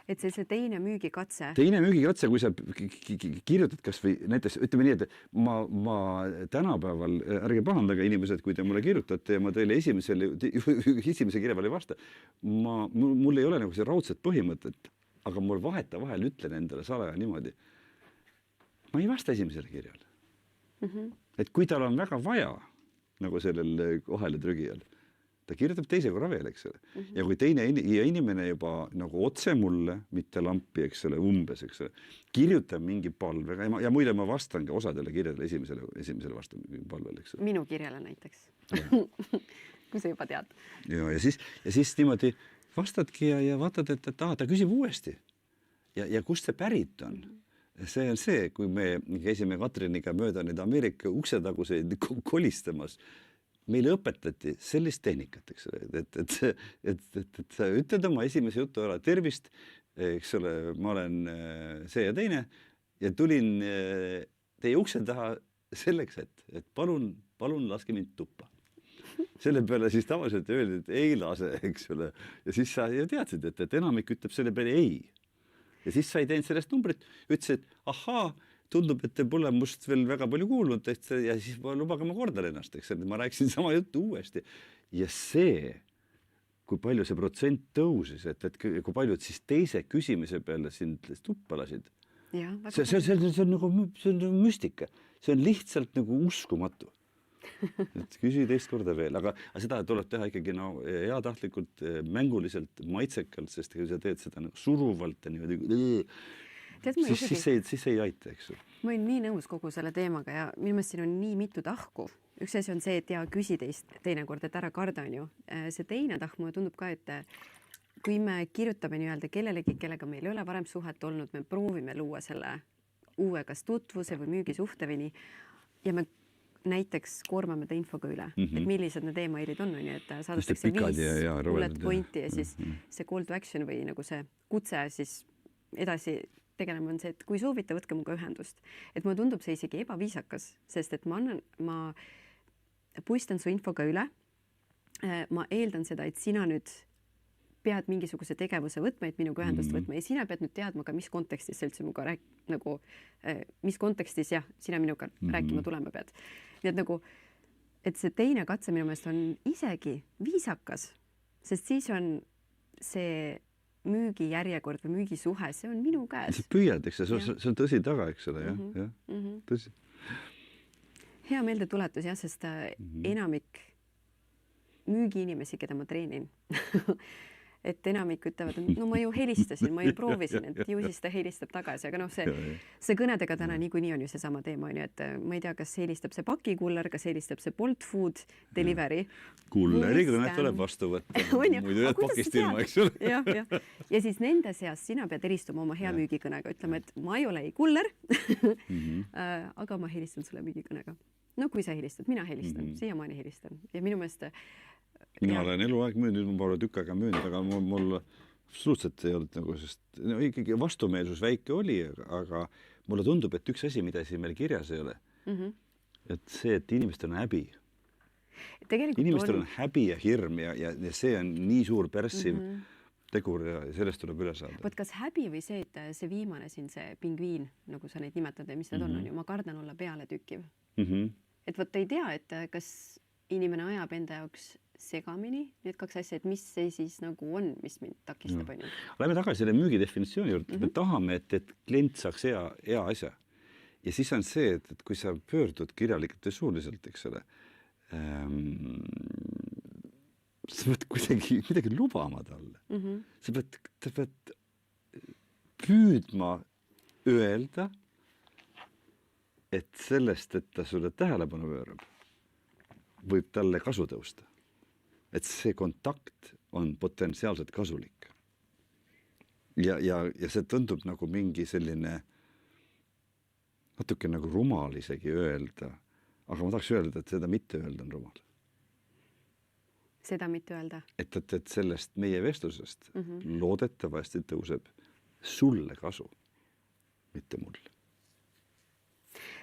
Speaker 2: et see teine müügikatse.
Speaker 1: Teine müügikatse, kui sa kirjutad kas või näiteks, ütleme nii, et ma tänapäeval, ärge pahandage inimesed, kui te mulle kirjutate ja ma teile esimese kirja peale ei vasta, mul ei ole nagu see raudset põhimõtet, aga mul vahel ütlen endale salaja niimoodi. Ma ei vasta esimesele kirjale. Et kui tal on väga vaja, nagu sellel vahele trügijal, ta kirjutab teise korra veel, eks ole. Ja kui teine inimene juba nagu otse mulle, mitte lampi, eks ole, umbes, eks ole, kirjutab mingi palvega ja muide ma vastangi osadele kirjadele esimesele vastan palvele, eks ole.
Speaker 2: Minu kirjale näiteks. Kui sa juba tead.
Speaker 1: Ja siis niimoodi vastadki ja vaatad, et ta küsib uuesti. Ja kust see pärit on? See on see, kui me käisime Katriniga mööda neid Ameerika uksetaguseid kolistamas, meile õpetati sellist tehnikat, eks ole, et sa ütled oma esimese jutu ära, tervist, eks ole, ma olen see ja teine ja tulin teie ukse taha selleks, et palun laske mind tuppa. Selle peale siis tavaliselt öeldi, et ei lase, eks ole, ja siis sa ju teadsid, et enamik ütleb selle peale ei. Ja siis sa ei teinud sellest numbrit, ütlesid, et ahaa, tundub, et te pole must veel väga palju kuulnud, ja siis lubage ma kordan ennast, eks, et ma rääkisin sama juttu uuesti. Ja see, kui palju see protsent tõusis, et kui palju siis teise küsimise peale sind tuppa lasid, see on nagu müstika, see on lihtsalt nagu uskumatu. Et küsi teist korda veel, aga seda tuleb teha ikkagi heatahtlikult, mänguliselt, maitsekalt, sest kui sa teed seda nagu suruvalt ja niimoodi, siis ei aita, eks ju.
Speaker 2: Ma olen nii nõus kogu selle teemaga ja minu meelest siin on nii mitu tahku. Üks asi on see, et küsi teist teinekord, et ära karda on ju. See teine tahk mulle tundub ka, et kui me kirjutame nii-öelda kellelegi, kellega meil ei ole varem suhet olnud, me proovime luua selle uue kas tutvuse või müügisuhte või nii ja me näiteks koormame ta infoga üle, et millised need e-mailid on, et saadetakse 5 bullet pointi ja siis see call to action või nagu see kutse siis edasi tegelema on see, et kui soovite, võtke muga ühendust. Et mulle tundub see isegi ebaviisakas, sest et ma puistan su infoga üle. Ma eeldan seda, et sina nüüd pead mingisuguse tegevuse võtma, et minuga ühendust võtma ja sina pead nüüd teadma ka, mis kontekstis sa üldse muga mis kontekstis sina minuga rääkima tulema pead. Nii et nagu, et see teine katse minu meelest on isegi viisakas, sest siis on see müügijärjekord või müügisuhe, see on minu käes.
Speaker 1: Sa püüad, eks see on tõsi taga, eks ole, tõsi.
Speaker 2: Hea meeldetuletus, sest enamik müügiinimesi, keda ma treenin, et enamik ütlevad, et no ma ju helistasin, ma ju proovisin, et ju siis ta helistab tagasi, aga see kõnedega täna niikuinii on ju seesama teema, et ma ei tea, kas helistab see pakikuller, kas helistab see Bolt Food Delivery.
Speaker 1: Kulleri kõnet tuleb vastu võtta, muidu jääd pakist ilma, eks ole.
Speaker 2: Ja siis nende seas sina pead eristuma oma hea müügikõnega, ütlema, et ma ei ole ei kuller, aga ma helistan sulle müügikõnega. No kui sa helistad, mina helistan, siiamaani helistan ja minu meelest
Speaker 1: mina olen eluaeg müünud, nüüd ma pole tükk aega müünud, aga mul absoluutselt ei olnud nagu, sest ikkagi vastumeelsus väike oli, aga mulle tundub, et üks asi, mida siin meil kirjas ei ole, et see, et inimestel on häbi. Inimestel on häbi ja hirm ja see on nii suur pärssiv tegur ja sellest tuleb üle saada.
Speaker 2: Võt kas häbi või see, et see viimane siin, see pingviin, nagu sa neid nimetad ja mis need on ju, ma kardan olla peale tükkiv. Et võt ei tea, et kas inimene ajab enda jaoks segamini, need kaks asja, et mis see siis nagu on, mis mind takistab, on ju.
Speaker 1: Lähme tagasi selle müügi definitsiooni juurde. Me tahame, et klient saaks hea asja. Ja siis on see, et kui sa pöördud kirjalikult või suuliselt, eks ole, sa pead kuidagi midagi lubama talle. Sa pead püüdma öelda, et sellest, et ta sulle tähelepanu pöörab, võib talle kasu tõusta. Et see kontakt on potentsiaalselt kasulik. Ja see tundub nagu mingi selline natuke nagu rumal isegi öelda, aga ma tahaks öelda, et seda mitte öelda on rumal.
Speaker 2: Seda mitte öelda? Et
Speaker 1: sellest meie vestlusest loodetavasti tõuseb sulle kasu, mitte mulle.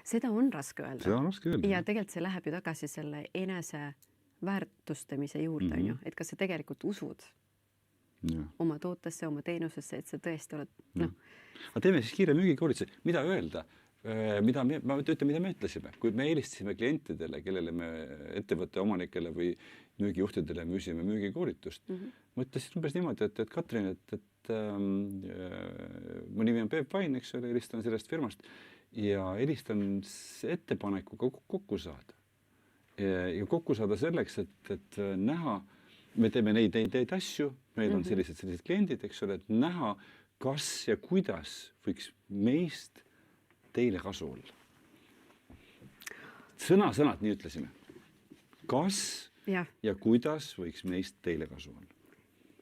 Speaker 2: Seda on raske öelda.
Speaker 1: Seda on raske öelda.
Speaker 2: Ja tegelikult see läheb ju tagasi selle enese väärtustamise juurde, on ju, et kas sa tegelikult usud oma tootesse, oma teenusesse, et sa tõesti oled,
Speaker 1: Aga teeme siis kiire müügikoolituse. Mida öelda? Mida me ütlesime? Kui me helistasime klientidele, kellele me ettevõtte omanikele või müügijuhtidele müüsime müügikoolitust, ma ütlesin umbes niimoodi, et Katrin, et mu nimi on Peep Vain, eks ole, helistan sellest firmast ja helistan ettepaneku kokku saada. Ja kokku saada selleks, et näha, me teeme neid asju, meil on sellised kliendid, eks ole, et näha, kas ja kuidas võiks meist teile kasu olla. Sõnad nii ütlesime. Kas ja kuidas võiks meist teile kasu olla.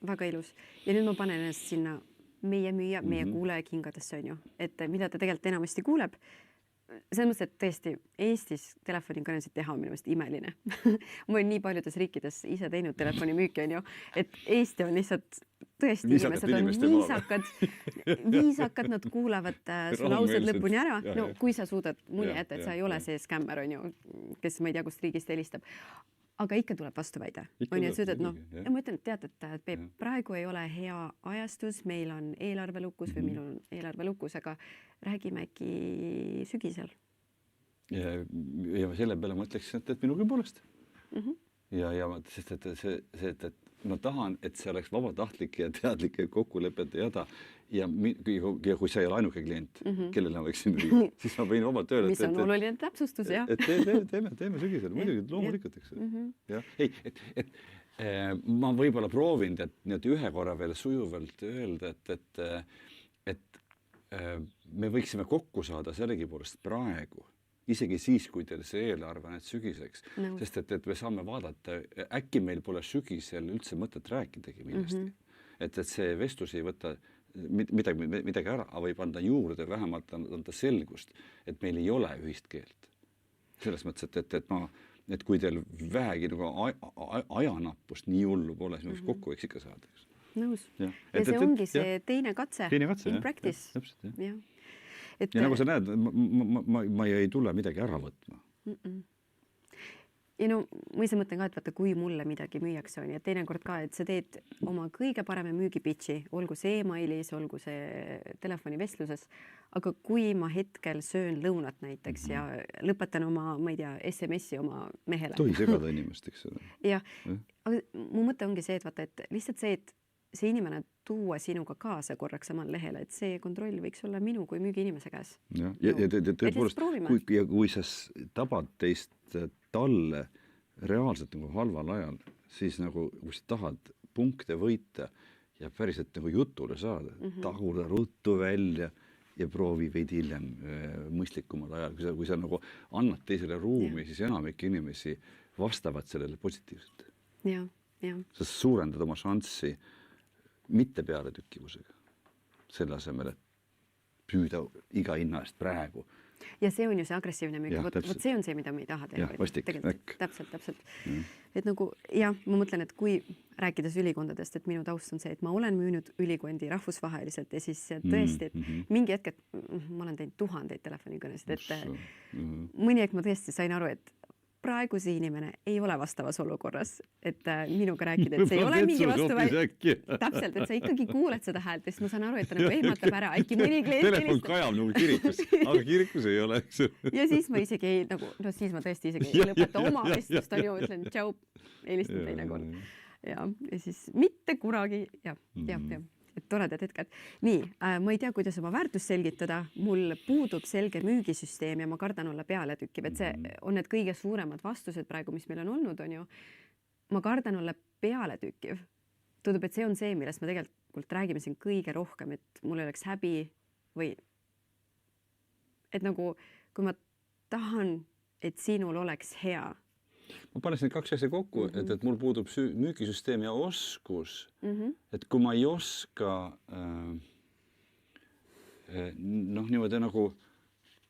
Speaker 2: Väga ilus. Ja nüüd ma panen ennast sinna meie müüja, meie kuulaja kingadesse, on ju, et mida ta tegelikult enamasti kuuleb. Selles mõttes, et tõesti Eestis telefonikõnesid teha on minu meelest imeline. Ma olen nii paljudes riikides ise teinud telefonimüüki, on ju, et Eesti on lihtsalt tõesti inimesed on viisakad, nad kuulavad su laused lõpuni ära. No kui sa suudad mulje jätta, et sa ei ole see skämmer, on ju, kes ma ei tea, kust riigist helistab. Aga ikka tuleb vastuväide. On ju, et sa ütled, ja ma ütlen, et tead, et Peep, praegu ei ole hea ajastus, meil on eelarvelukus või meil on eelarvelukus, aga räägime äkki sügisel.
Speaker 1: Ja selle peale ma ütleksin, et minugi poolest. Sest et ma tahan, et see oleks vabatahtlik ja teadlik kokkulepete jada ja kui sa ei ole ainuke klient, kellele ma võiksin müüa, siis ma võin vabalt öelda,
Speaker 2: mis on oluline täpsustus, jah.
Speaker 1: Et teeme sügisel, muidugi loomulikult, eks. Jah, ei, ma võib-olla proovin ühe korra veel sujuvalt öelda, et me võiksime kokku saada sellegi poolest praegu, isegi siis, kui teil see eelarve on sügiseks, sest et me saame vaadata, äkki meil pole sügisel üldse mõtet rääkidagi millestki. Et see vestlus ei võta midagi ära, aga võib anda juurde, vähemalt anda selgust, et meil ei ole ühist keelt. Selles mõttes, et kui teil vähegi ajanappust nii hullu pole, siis me kokku võiks ikka saada.
Speaker 2: Nõus. Ja see ongi see teine katse in practice.
Speaker 1: Ja nagu sa näed, ma ei tule midagi ära võtma.
Speaker 2: Ja ma ise mõtlen ka, et vaata, kui mulle midagi müüakse on ja teinekord ka, et sa teed oma kõige parema müügipitchi, olgu see e-mailis, olgu see telefonivestluses, aga kui ma hetkel söön lõunat näiteks ja lõpetan oma, ma ei tea, SMS-i oma mehele.
Speaker 1: Tohi segada inimest, eks ole.
Speaker 2: Jah, aga mu mõte ongi see, et vaata, et lihtsalt see, et see inimene tuua sinuga kaasa korraks samal lehele, et see kontroll võiks olla minu kui müügiinimese käes.
Speaker 1: Ja tõepoolest, kui sa tabad teist talle reaalselt nagu halval ajal, siis nagu, kui sa tahad punkte võita ja päriselt nagu jutule saada, taguda ruttu välja ja proovi veidi hiljem mõistlikumal ajal. Kui sa nagu annad teisele ruumi, siis enamik inimesi vastavad sellele positiivselt. Sa suurendad oma šanssi mitte pealetükkivusega, selle asemel, et püüda iga hinna eest praegu.
Speaker 2: Ja see on ju see agressiivne müük, vot see on see, mida me ei taha teha. Täpselt. Et nagu, jah, ma mõtlen, et kui rääkides ülikondadest, et minu taust on see, et ma olen müünud ülikondi rahvusvaheliselt ja siis tõesti, et mingi hetk, et ma olen teinud 1000 telefonikõnesid, et mõni hetk ma tõesti sain aru, et praegu see inimene ei ole vastavas olukorras, et minuga rääkida, et see ei ole mingi täpselt, et sa ikkagi kuuled seda häält, sest ma saan aru, et ta nagu ehmatab ära, äkki mõni klient
Speaker 1: telefon kajab nagu kirikus, aga kirikus ei ole, eks.
Speaker 2: Ja siis ma isegi ei, nagu, siis ma tõesti isegi ei lõpeta oma vestlust, on ju, ütlen tšau, helistan teine kord. Ja siis mitte kunagi, jah. Et toredad hetked. Nii, ma ei tea, kuidas oma väärtust selgitada. Mul puudub selge müügisüsteem ja ma kardan olla pealetükkiv, et see on need kõige suuremad vastused praegu, mis meil on olnud, on ju. Ma kardan olla pealetükkiv. Tundub, et see on see, millest me tegelikult räägime siin kõige rohkem, et mul oleks häbi või et nagu, kui ma tahan, et sinul oleks hea.
Speaker 1: Ma panen need kaks asja kokku, et mul puudub müügisüsteem ja oskus, et kui ma ei oska niimoodi nagu,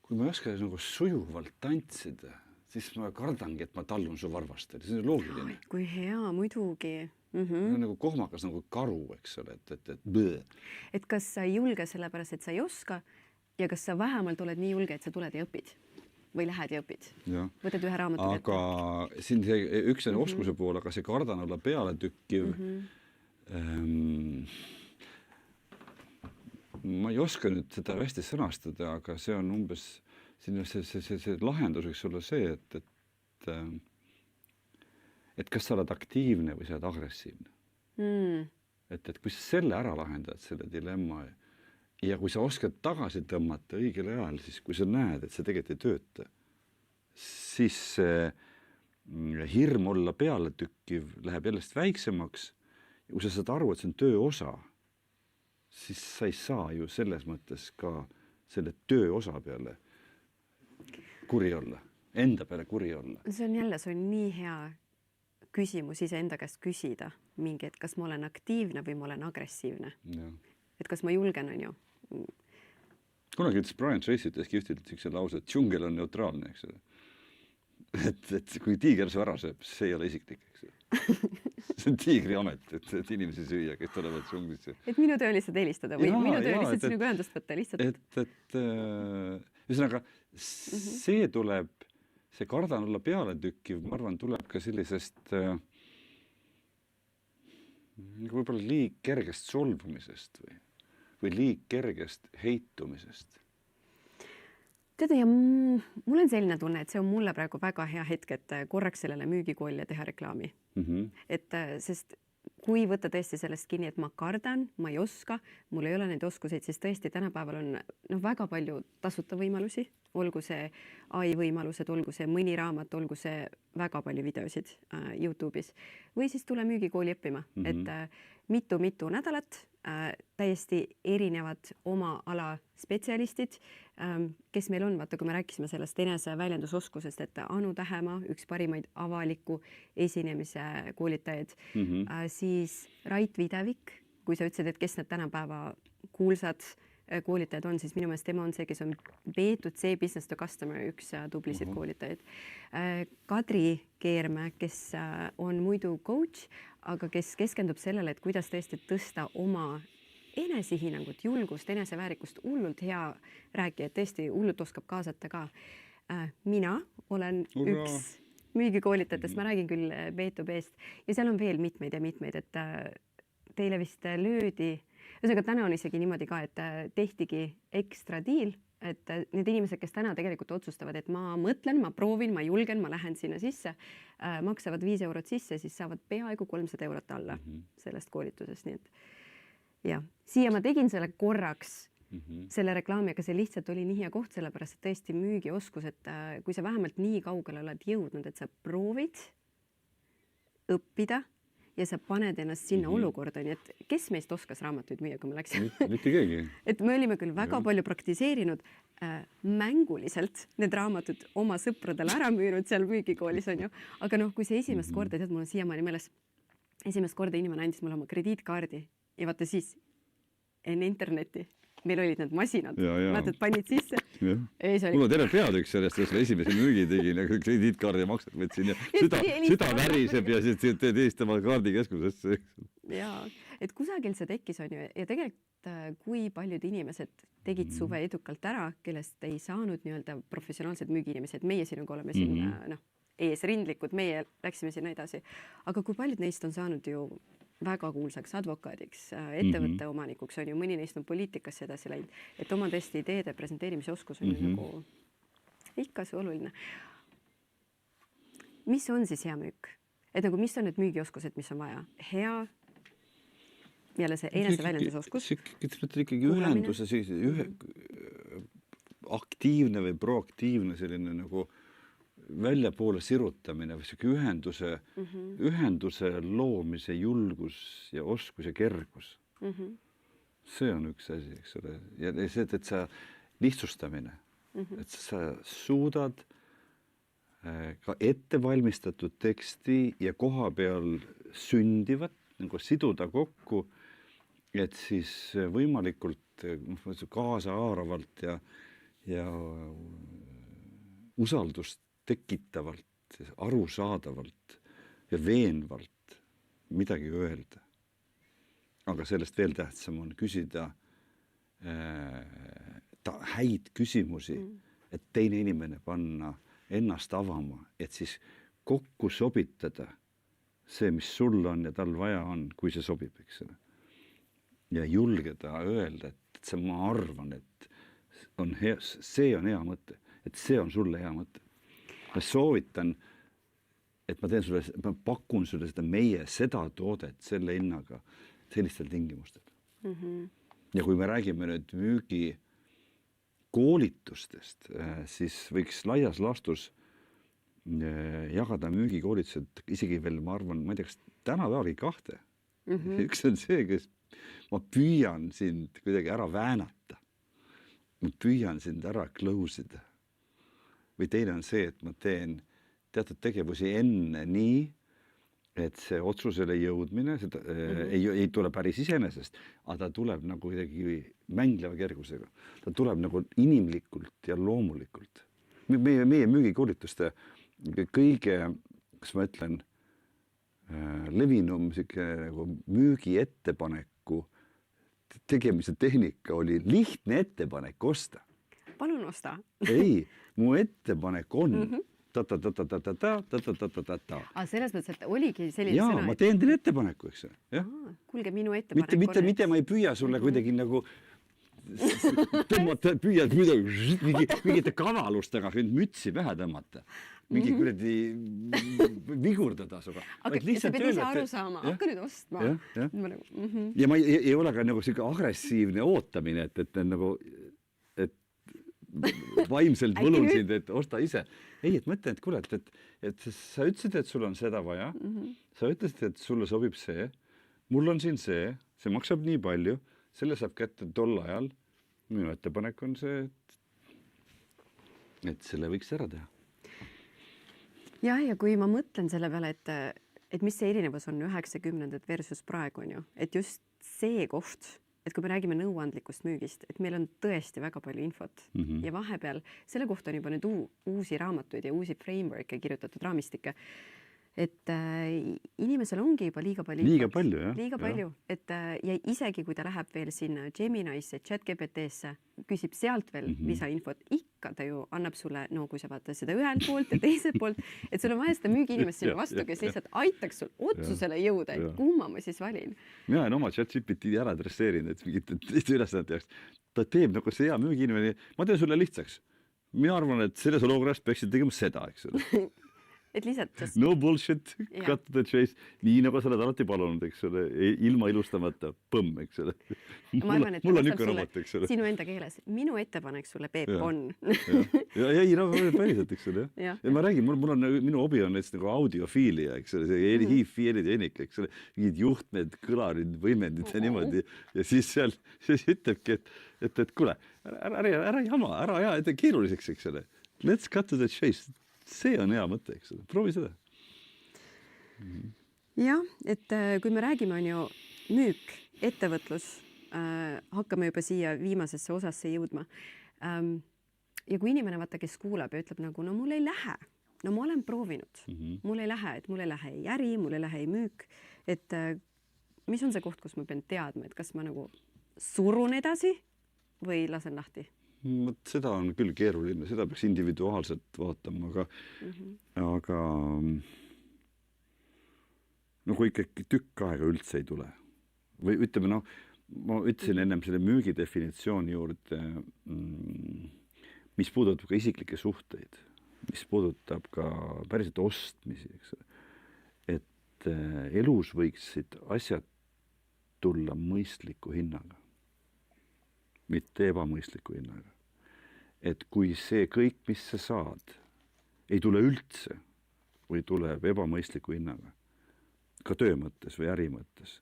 Speaker 1: kui ma ei oska nagu sujuvalt tantsida, siis ma kardangi, et ma tallun su varvastel. See on loogiline.
Speaker 2: Kui hea, muidugi.
Speaker 1: Nagu kohmakas nagu karu, eks ole,
Speaker 2: et kas sa ei julge sellepärast, et sa ei oska ja kas sa vähemalt oled nii julge, et sa tuled ja õpid? Või lähed ja õpid. Võtad ühe raamatu
Speaker 1: kätte. Aga siin üks on oskuse pool, aga see kardan olla pealetükkiv. Ma ei oska nüüd seda hästi sõnastada, aga see on umbes, see lahendus võiks olla see, et kas sa oled aktiivne või sa oled agressiivne. Et kui sa selle ära lahendad, selle dilemma ja kui sa oskad tagasi tõmmata õigel ajal, siis kui sa näed, et see tegelikult ei tööta, siis hirm olla pealetükkiv läheb jällest väiksemaks. Ja kui sa saad aru, et see on töö osa, siis sa ei saa ju selles mõttes ka selle töö osa peale kuri olla, enda peale kuri olla.
Speaker 2: See on nii hea küsimus iseenda käest küsida mingi, et kas ma olen aktiivne või ma olen agressiivne. Et kas ma julgen, on ju.
Speaker 1: Kunagi ütles Brian Tracy ütles kihvtilt üks lause, et džungel on neutraalne, eks ole. Et kui tiiger su ära sööb, see ei ole isiklik, eks ole. See on tiigri amet, et inimesi süüa, kes tulevad džunglisse.
Speaker 2: Et minu töö lihtsalt helistada või minu töö lihtsalt sinuga ühendust võtta lihtsalt.
Speaker 1: Ühesõnaga, see tuleb, see kardan olla pealetükkiv, ma arvan, tuleb ka sellisest võib-olla liig kergest solvumisest või liig kergest heitumisest.
Speaker 2: Tead, ja mul on selline tunne, et see on mulle praegu väga hea hetk, et korraks sellele müügikoolile teha reklaami. Et sest kui võtta tõesti sellest kinni, et ma kardan, ma ei oska, mul ei ole neid oskuseid, siis tõesti tänapäeval on väga palju tasuta võimalusi, olgu see AI võimalused, olgu see mõni raamat, olgu see väga palju videosid YouTube'is või siis tule müügikooli õppima, et mitu nädalat täiesti erinevad oma ala spetsialistid, kes meil on, vaata, kui me rääkisime sellest eneseväljendusoskusest, et Anu Tähemaa, üks parimaid avaliku esinemise koolitajaid, siis Rait Videvik, kui sa ütlesid, et kes need tänapäeva kuulsad koolitajad on, siis minu meelest tema on see, kes on B2C Business to Customer, üks tublisid koolitajaid. Kadri Keermäe, kes on muidu coach, aga kes keskendub sellele, et kuidas tõesti tõsta oma enesehinnangut, julgust, eneseväärikust, hullult hea rääkija, et tõesti hullult oskab kaasata ka. Mina olen üks müügikoolitajatest, ma räägin küll B2B-st ja seal on veel mitmeid ja mitmeid, et teile vist löödi, ühesõnaga täna on isegi niimoodi ka, et tehtigi ekstra diil, et need inimesed, kes täna tegelikult otsustavad, et ma mõtlen, ma proovin, ma julgen, ma lähen sinna sisse, maksavad 5 eurot sisse, siis saavad peaaegu 300 eurot alla sellest koolitusest, nii et ja siia ma tegin selle korraks selle reklaami, aga see lihtsalt oli nii hea koht, sellepärast et tõesti müügioskus, et kui sa vähemalt nii kaugele oled jõudnud, et sa proovid õppida ja sa paned ennast sinna olukorda, nii et kes meist oskas raamatuid müüa, kui me läksime?
Speaker 1: Mitte keegi.
Speaker 2: Et me olime küll väga palju praktiseerinud mänguliselt need raamatud oma sõpradele ära müünud seal müügikoolis, on ju. Aga noh, kui see esimest korda, tead, mul on siiamaani meeles, esimest korda inimene andis mulle oma krediitkaardi ja vaata siis enne interneti meil olid need masinad, vaatad, panid sisse.
Speaker 1: Mul on terve peatükk sellest, kus esimese müügi tegin ja krediitkaardi maksad võtsin ja süda väriseb ja siis teed eestama kaardikeskusesse.
Speaker 2: Jaa, et kusagil see tekkis, on ju, ja tegelikult kui paljud inimesed tegid suve edukalt ära, kellest ei saanud nii-öelda professionaalsed müügiinimesed, meie sinuga oleme siin eesrindlikud, meie läksime sinna edasi, aga kui paljud neist on saanud ju väga kuulsaks advokaadiks, ettevõtte omanikuks, on ju, mõni neist on poliitikasse edasi läinud, et oma tõesti ideede presenteerimise oskus on nagu ikka see oluline. Mis on siis hea müük? Et nagu, mis on need müügioskused, mis on vaja? Hea, jälle see eneseväljendusoskus.
Speaker 1: Ikkagi ühenduse, aktiivne või proaktiivne selline nagu väljapoole sirutamine või ühenduse loomise julgus ja oskus ja kergus. See on üks asi, eks ole. Ja see, et sa lihtsustamine, et sa suudad ka ettevalmistatud teksti ja koha peal sündivat nagu siduda kokku, et siis võimalikult kaasahaaravalt ja usaldust tekitavalt, arusaadavalt ja veenvalt midagi öelda. Aga sellest veel tähtsam on küsida häid küsimusi, et teine inimene panna ennast avama, et siis kokku sobitada see, mis sul on ja tal vaja on, kui see sobib, eks ole. Ja julgeda öelda, et see ma arvan, et on hea, see on hea mõte, et see on sulle hea mõte. Ma soovitan, et ma pakun sulle seda toodet selle hinnaga sellistel tingimustel. Ja kui me räägime nüüd müügi koolitustest, siis võiks laias laastus jagada müügikoolitused isegi veel, ma arvan, ma ei tea, kas tänapäeval kahte. Üks on see, kes ma püüan sind kuidagi ära väänata. Ma püüan sind ära close'ida. Või teine on see, et ma teen teatud tegevusi enne nii, et see otsusele jõudmine seda, ei tule päris iseenesest, aga ta tuleb nagu kuidagi mängleva kergusega. Ta tuleb nagu inimlikult ja loomulikult. Meie müügikoolituste kõige, kas ma ütlen, levinum nagu müügi ettepaneku tegemise tehnika oli lihtne ettepanek osta.
Speaker 2: Palun osta.
Speaker 1: Ei, mu ettepanek on
Speaker 2: selles mõttes, et oligi selline
Speaker 1: sõna. Jaa, ma teen teile ettepaneku, eks.
Speaker 2: Kuulge, minu ettepanek
Speaker 1: mitte ma ei püüa sulle kuidagi nagu püüad mingite kavalustega mütsi pähe tõmmata. Mingi kuradi vigurdada suga.
Speaker 2: Aga sa pead ise aru saama, hakka nüüd ostma.
Speaker 1: Ja ma ei ole ka nagu selline agressiivne ootamine, et nagu, et vaimselt võlun sind, et osta ise. Ei, et mõtlen, et kuule, et sa ütlesid, et sul on seda vaja. Sa ütlesid, et sulle sobib see. Mul on siin see maksab nii palju, selle saab kätte tol ajal. Minu ettepanek on see, et selle võiks ära teha.
Speaker 2: Ja kui ma mõtlen selle peale, et mis see erinevus on 90-ndad versus praegu on ju, et just see koht, et kui me räägime nõuandlikust müügist, et meil on tõesti väga palju infot ja vahepeal selle kohta on juba nüüd uusi raamatuid ja uusi framework'e kirjutatud raamistikke, et inimesel ongi juba liiga palju infot. Liiga palju. Et, ja isegi kui ta läheb veel sinna Gemini'sse, ChatGPT-sse, küsib sealt veel lisainfot, ikka ta ju annab sulle, no kui sa vaata seda ühelt poolt ja teiselt poolt, et sul on vaja seda müügiinimest sinna vastu, kes lihtsalt aitaks sul otsusele jõuda, et kumma ma siis valin.
Speaker 1: Mina olen oma ChatGPT ära adresseerinud, et mingit ülesannete jaoks. Ta teeb nagu see hea müügiinimene. Ma teen sulle lihtsaks. Mina arvan, et selles olukorras peaksid tegema seda, eks ole.
Speaker 2: Et lihtsalt
Speaker 1: no bullshit, cut to the chase, nii nagu sa oled alati palunud, eks ole, ilma ilustamata, põmm, eks ole. Mul on niisugune robot, eks ole.
Speaker 2: Sinu enda keeles. Minu ettepanek sulle, Peep, on.
Speaker 1: Ei, no päriselt, eks ole. Ja ma räägin, minu hobi on nagu audiofiilia, eks ole, see hiiv-fielid ja enik, eks ole, mingid juhtmed, kõlarid, võimendid ja niimoodi. Ja siis seal ütlebki, et kuule, ära jama, ära aja, et keeruliseks, eks ole. Let's cut to the chase. See on hea mõte, eks ole. Proovi seda.
Speaker 2: Ja, et kui me räägime on ju müük, ettevõtlus, hakkame juba siia viimasesse osasse jõudma. Ja kui inimene vaata, kes kuulab ja ütleb nagu, no mul ei lähe. No ma olen proovinud. Mul ei lähe, et mul ei lähe ei äri, mul ei lähe ei müük. Et mis on see koht, kus ma pean teadma, et kas ma nagu surun edasi või lasen lahti?
Speaker 1: Seda on küll keeruline, seda peaks individuaalselt vaatama, aga no kui ikkagi tükk aega üldse ei tule. Või ütleme, no, ma ütlesin ennem selle müügi definitsiooni juurde, mis puudutab ka isiklikke suhteid, mis puudutab ka päriselt ostmisi, eks. Et elus võiksid asjad tulla mõistliku hinnaga, mitte ebamõistliku hinnaga. Et kui see kõik, mis sa saad, ei tule üldse või tuleb ebamõistliku hinnaga, ka töö mõttes või äri mõttes,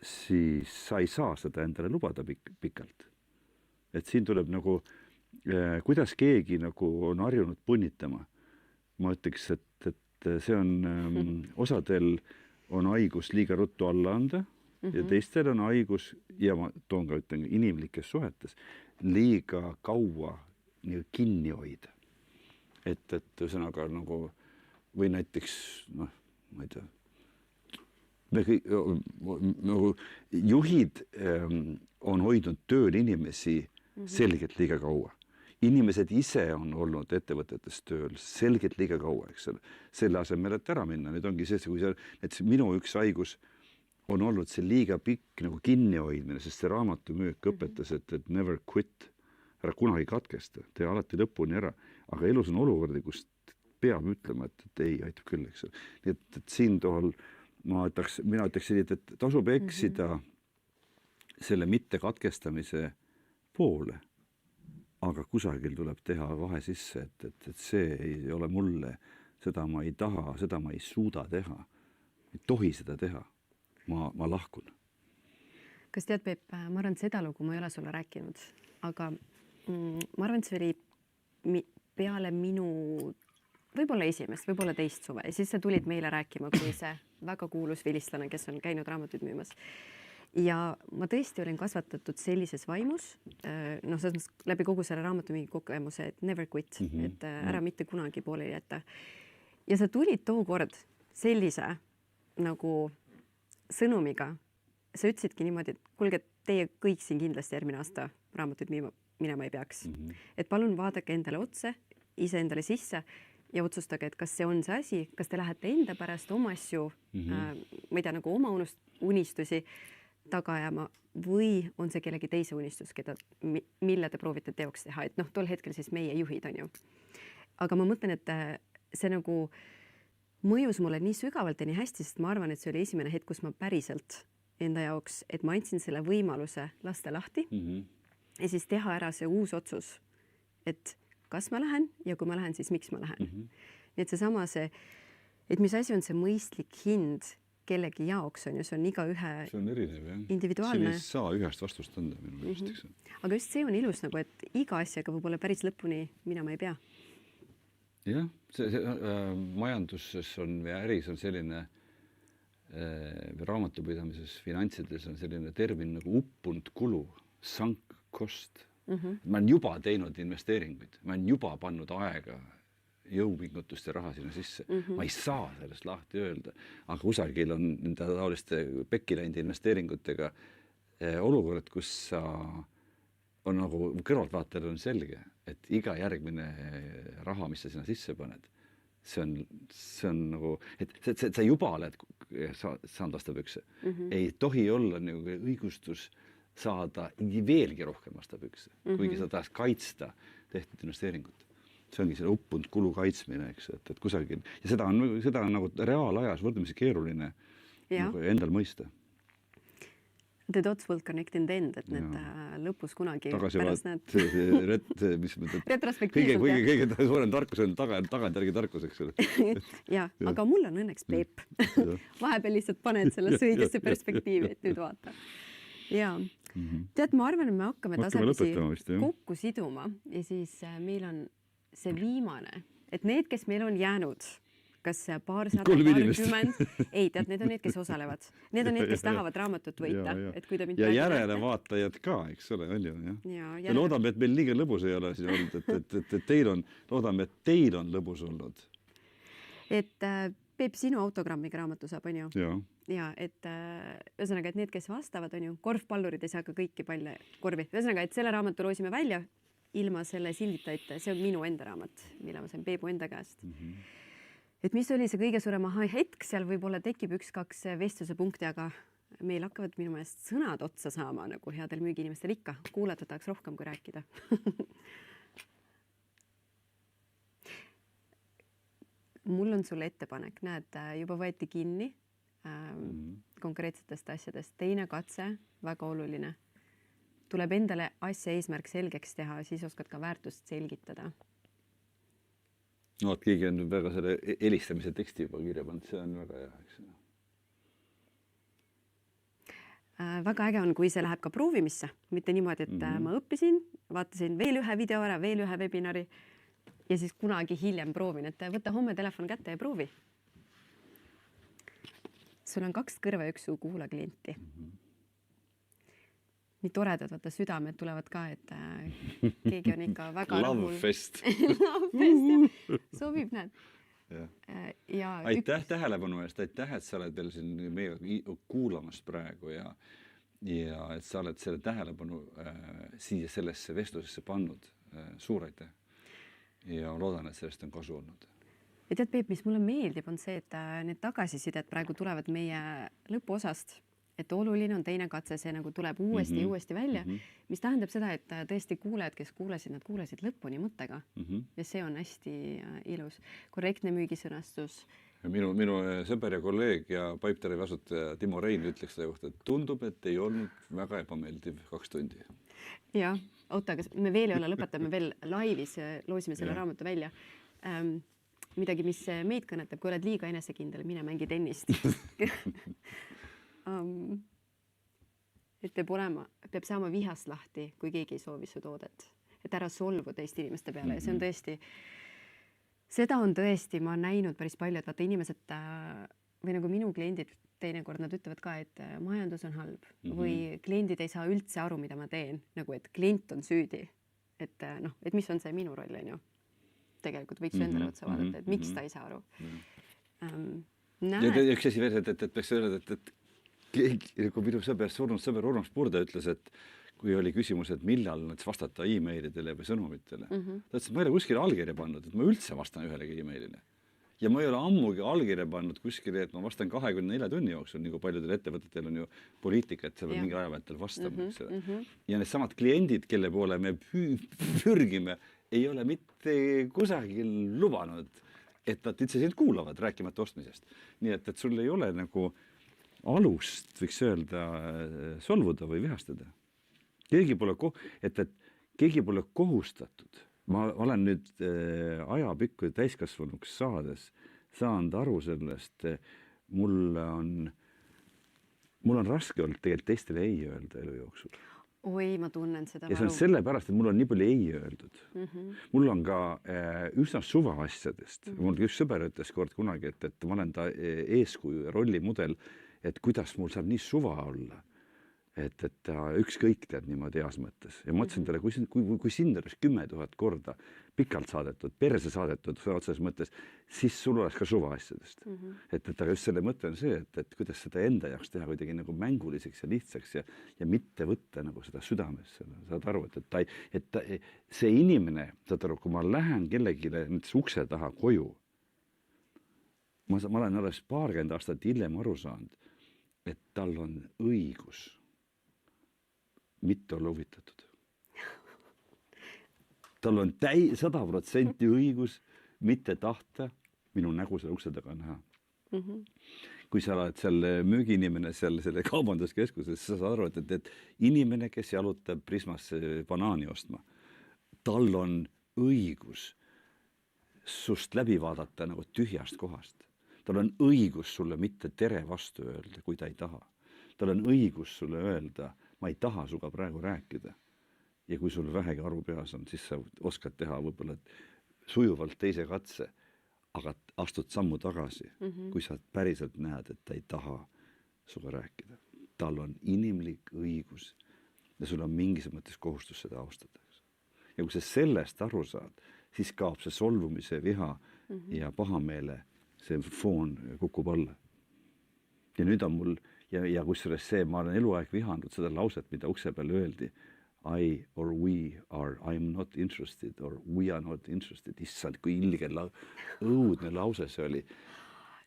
Speaker 1: siis sa ei saa seda endale lubada pikalt. Et siin tuleb nagu, kuidas keegi nagu on harjunud punnitama. Ma ütleks, et see on, osadel on haigus liiga ruttu alla anda, ja teistel on haigus, ja ma toon ka ütlen, inimlikes suhetes, liiga kaua kinni hoida. Et ühesõnaga nagu, või näiteks, noh, ma ei tea, nagu juhid on hoidnud tööl inimesi selgelt liiga kaua. Inimesed ise on olnud ettevõtetes tööl selgelt liiga kaua, eks ole. Selle asemel, et ära minna. Nüüd ongi see, kui see, minu üks haigus on olnud see liiga pikk nagu kinnihoidmine, sest see raamatumüük õpetas, et never quit, ära kunagi katkesta, tee alati lõpuni ära. Aga elus on olukordi, kus peab ütlema, et ei, aitab küll, eks ole. Nii et siin tohal mina ütleks, et tasub eksida selle mitte katkestamise poole, aga kusagil tuleb teha vahe sisse, et see ei ole mulle, seda ma ei taha, seda ma ei suuda teha, ei tohi seda teha. Ma lahkun.
Speaker 2: Kas tead, Peep, ma arvan, seda lugu ma ei ole sulle rääkinud, aga ma arvan, et see oli peale minu võib-olla esimest, võib-olla teist suve. Ja siis sa tulid meile rääkima, kui see väga kuulus vilistlane, kes on käinud raamatuid müümas. Ja ma tõesti olen kasvatatud sellises vaimus, no selles mõttes läbi kogu selle raamatumüügi kogemuse, et never quit, et ära mitte kunagi pooleli jätta. Ja sa tulid tookord sellise nagu sõnumiga, sa ütlesidki niimoodi, et kuulge, teie kõik siin kindlasti järgmine aasta raamatuid minema ei peaks. Et palun vaadake endale otse, ise endale sisse ja otsustage, et kas see on see asi, kas te lähete enda pärast oma asju, ma ei tea, nagu oma unistusi taga ajama või on see kellegi teise unistus, mille te proovite teoks teha. Et noh, tol hetkel siis meie juhid on ju. Aga ma mõtlen, et see nagu mõjus mulle nii sügavalt ja nii hästi, sest ma arvan, et see oli esimene hetk, kus ma päriselt enda jaoks, et ma andsin selle võimaluse lasta lahti ja siis teha ära see uus otsus, et kas ma lähen ja kui ma lähen, siis miks ma lähen. Nii et seesama et mis asi on see mõistlik hind kellegi jaoks on ju, see on igaühe
Speaker 1: see on erinev, jah.
Speaker 2: Individuaalne.
Speaker 1: See ei saa ühest vastust anda minu meelest.
Speaker 2: Aga just see on ilus nagu, et iga asjaga võib-olla päris lõpuni minema ei pea.
Speaker 1: Jah, see majanduses on või äris on selline raamatupidamises, finantsides on selline termin nagu uppunud kulu, sunk cost. Ma olen juba teinud investeeringuid, ma olen juba pannud aega, jõupingutust ja raha sinna sisse. Ma ei saa sellest lahti öelda, aga kusagil on nende taoliste pekkiläinud investeeringutega olukorrad, kus sa on nagu kõrvaltvaatajal on selge, et iga järgmine raha, mis sa sinna sisse paned, see on nagu, et sa juba oled saanud vastapükse. Ei tohi olla nagu õigustus saada veelgi rohkem vastapükse, kuigi sa tahaks kaitsta tehtud investeeringut. See ongi selle uppunud kulu kaitsmine, eks, et kusagil. Ja seda on nagu reaalajas võrdlemisi keeruline nagu endal mõista.
Speaker 2: The dots will connect in the end, et need lõpus kunagi pärast
Speaker 1: need
Speaker 2: retrospektiivselt.
Speaker 1: Kõige suurem tarkus on tagantjärgi tarkus, eks ole.
Speaker 2: Ja, aga mul on õnneks Peep. Vahepeal lihtsalt paned sellesse õigesse perspektiivi, et nüüd vaata. Ja, tead, ma arvan, et me hakkame tasapisi kokku siduma ja siis meil on see viimane, et need, kes meil on jäänud, kas paarsada, paarkümmend, ei, tead, need on need, kes osalevad. Need on need, kes tahavad raamatut võita. Et kui ta mind
Speaker 1: ja järelevaatajad ka, eks ole, on ju. Ja loodame, et meil liiga lõbus ei ole siin olnud, et loodame, et teil on lõbus olnud.
Speaker 2: Et Peep, sinu autogrammiga raamatu saab, on ju? Ja, et ühesõnaga, et need, kes vastavad, on ju, korvpallurid ei saa ka kõiki palle korvi. Ühesõnaga, et selle raamatu loosime välja ilma selle sildita, et see on minu enda raamat, mille ma sain Peebu enda käest. Et mis oli see kõige suurem hetk, seal võib-olla tekib 1-2 vestluse punkti, aga meil hakkavad minu meelest sõnad otsa saama, nagu headel müügiinimestel ikka. Kuulata tahaks rohkem kui rääkida. Mul on sulle ettepanek, näed, juba võeti kinni konkreetsetest asjadest. Teine katse, väga oluline. Tuleb endale asja eesmärk selgeks teha, siis oskad ka väärtust selgitada.
Speaker 1: No, et keegi on väga selle helistamise teksti juba kirja pannud, see on väga hea, eks.
Speaker 2: Väga äge on, kui see läheb ka proovimisse, mitte niimoodi, et ma õppisin, vaatasin veel ühe video ära, veel ühe webinari ja siis kunagi hiljem proovin, et võta homme telefon kätte ja proovi. Sul on 2 kõrva ja 1 suu kuula klienti. Nii toredad, vaata südamed tulevad ka, et keegi on ikka väga rahul.
Speaker 1: Lovefest.
Speaker 2: Lovefest, sobib, näed.
Speaker 1: Ja aitäh tähelepanu eest, aitäh, et sa oled veel siin meiega kuulamast praegu ja et sa oled selle tähelepanu siia sellesse vestlusesse pannud. Suur aitäh. Ja loodan, et sellest on kasu olnud.
Speaker 2: Ja tead, Peep, mis mulle meeldib, on see, et need tagasisidet praegu tulevad meie lõpuosast. Et oluline on teine katse, see nagu tuleb uuesti välja, mis tähendab seda, et tõesti kuulajad, kes kuulasid, nad kuulasid lõpuni mõttega. Ja see on hästi ilus. Korrektne müügisõnastus.
Speaker 1: Minu sõber ja kolleeg ja Pipedrive'i asutaja Timo Rein ütleks seda kohta, et tundub, et ei olnud väga ebameeldiv 2 tundi.
Speaker 2: Ja, oota, aga me veel ei ole lõpetame veel laivis, loosime selle raamatu välja. Midagi, mis meid kõnetab, kui oled liiga enesekindel, mine mängi tennist. Et peab saama vihast lahti, kui keegi ei soovi su toodet. Et ära solvu teiste inimeste peale ja see on tõesti, seda on tõesti, ma olen näinud päris palju, et vaata inimesed või nagu minu kliendid teinekord nad ütlevad ka, et majandus on halb või kliendid ei saa üldse aru, mida ma teen, nagu et klient on süüdi. Et noh, et mis on see minu roll, on ju? Tegelikult võiks ju endale otsa vaadata, et miks ta ei saa aru.
Speaker 1: Ja üks asi veel, et peaks öelda, et kui minu surnud sõber Urmas Purda ütles, et kui oli küsimus, et millal nad vastata e-mailidele või sõnumitele, ta ütles, et ma ei ole kuskile allkirja pannud, et ma üldse vastan ühelegi e-mailile. Ja ma ei ole ammugi allkirja pannud kuskile, et ma vastan 24 tunni jooksul, nii kui paljudel ettevõtetel on ju poliitika, et seal on mingi ajavõttel vastama. Ja need samad kliendid, kelle poole me pürgime, ei ole mitte kusagil lubanud et nad üldse sind kuulavad, rääkimata ostmisest. Nii et sul ei ole nagu alust, võiks öelda, solvuda või vihastada. Keegi pole keegi pole kohustatud. Ma olen nüüd ajapikku täiskasvanuks saades saanud aru sellest, mul on raske olnud tegelikult teistele ei öelda elu jooksul.
Speaker 2: Oi, ma tunnen seda.
Speaker 1: Ja see on sellepärast, et mul on nii palju ei öeldud. Mul on ka üsna suva asjadest. Mul üks sõber ütles kord kunagi, et ma olen ta eeskuju ja rollimudel, et kuidas mul saab nii suva olla. Et ta ükskõik tead niimoodi heas mõttes. Ja ma mõtlesin talle, kui sind oleks 10 000 korda pikalt saadetud, perse saadetud otseses mõttes, siis sul oleks ka suva asjadest. Aga just selle mõte on see, et kuidas seda enda jaoks teha kuidagi nagu mänguliseks ja lihtsaks ja mitte võtta nagu seda südamesse. Saad aru, et see inimene, saad aru, kui ma lähen kellegile näiteks ukse taha koju, ma olen alles 20 aastat hiljem aru saanud, et tal on õigus mitte olla huvitatud. Tal on 100% õigus mitte tahta minu nägu selle ukse taga näha. Kui sa oled seal müügiinimene selle kaubanduskeskuses, sa saad aru, et inimene, kes jalutab Prismasse banaani ostma, tal on õigus sust läbi vaadata nagu tühjast kohast. Tal on õigus sulle mitte tere vastu öelda, kui ta ei taha. Tal on õigus sulle öelda, ma ei taha suga praegu rääkida. Ja kui sul vähegi aru peas on, siis sa oskad teha võib-olla sujuvalt teise katse, aga astud sammu tagasi, kui sa päriselt näed, et ta ei taha suga rääkida. Tal on inimlik õigus ja sul on mingis mõttes kohustus seda austada. Ja kui sa sellest aru saad, siis kaob see solvumise, viha ja pahameele, see foon kukub alla. Ja nüüd on mul ja kusjuures see, ma olen eluaeg vihanud seda lauset, mida ukse peal öeldi. I or we are, I'm not interested or we are not interested. Issand, kui ilge õudne lause see oli.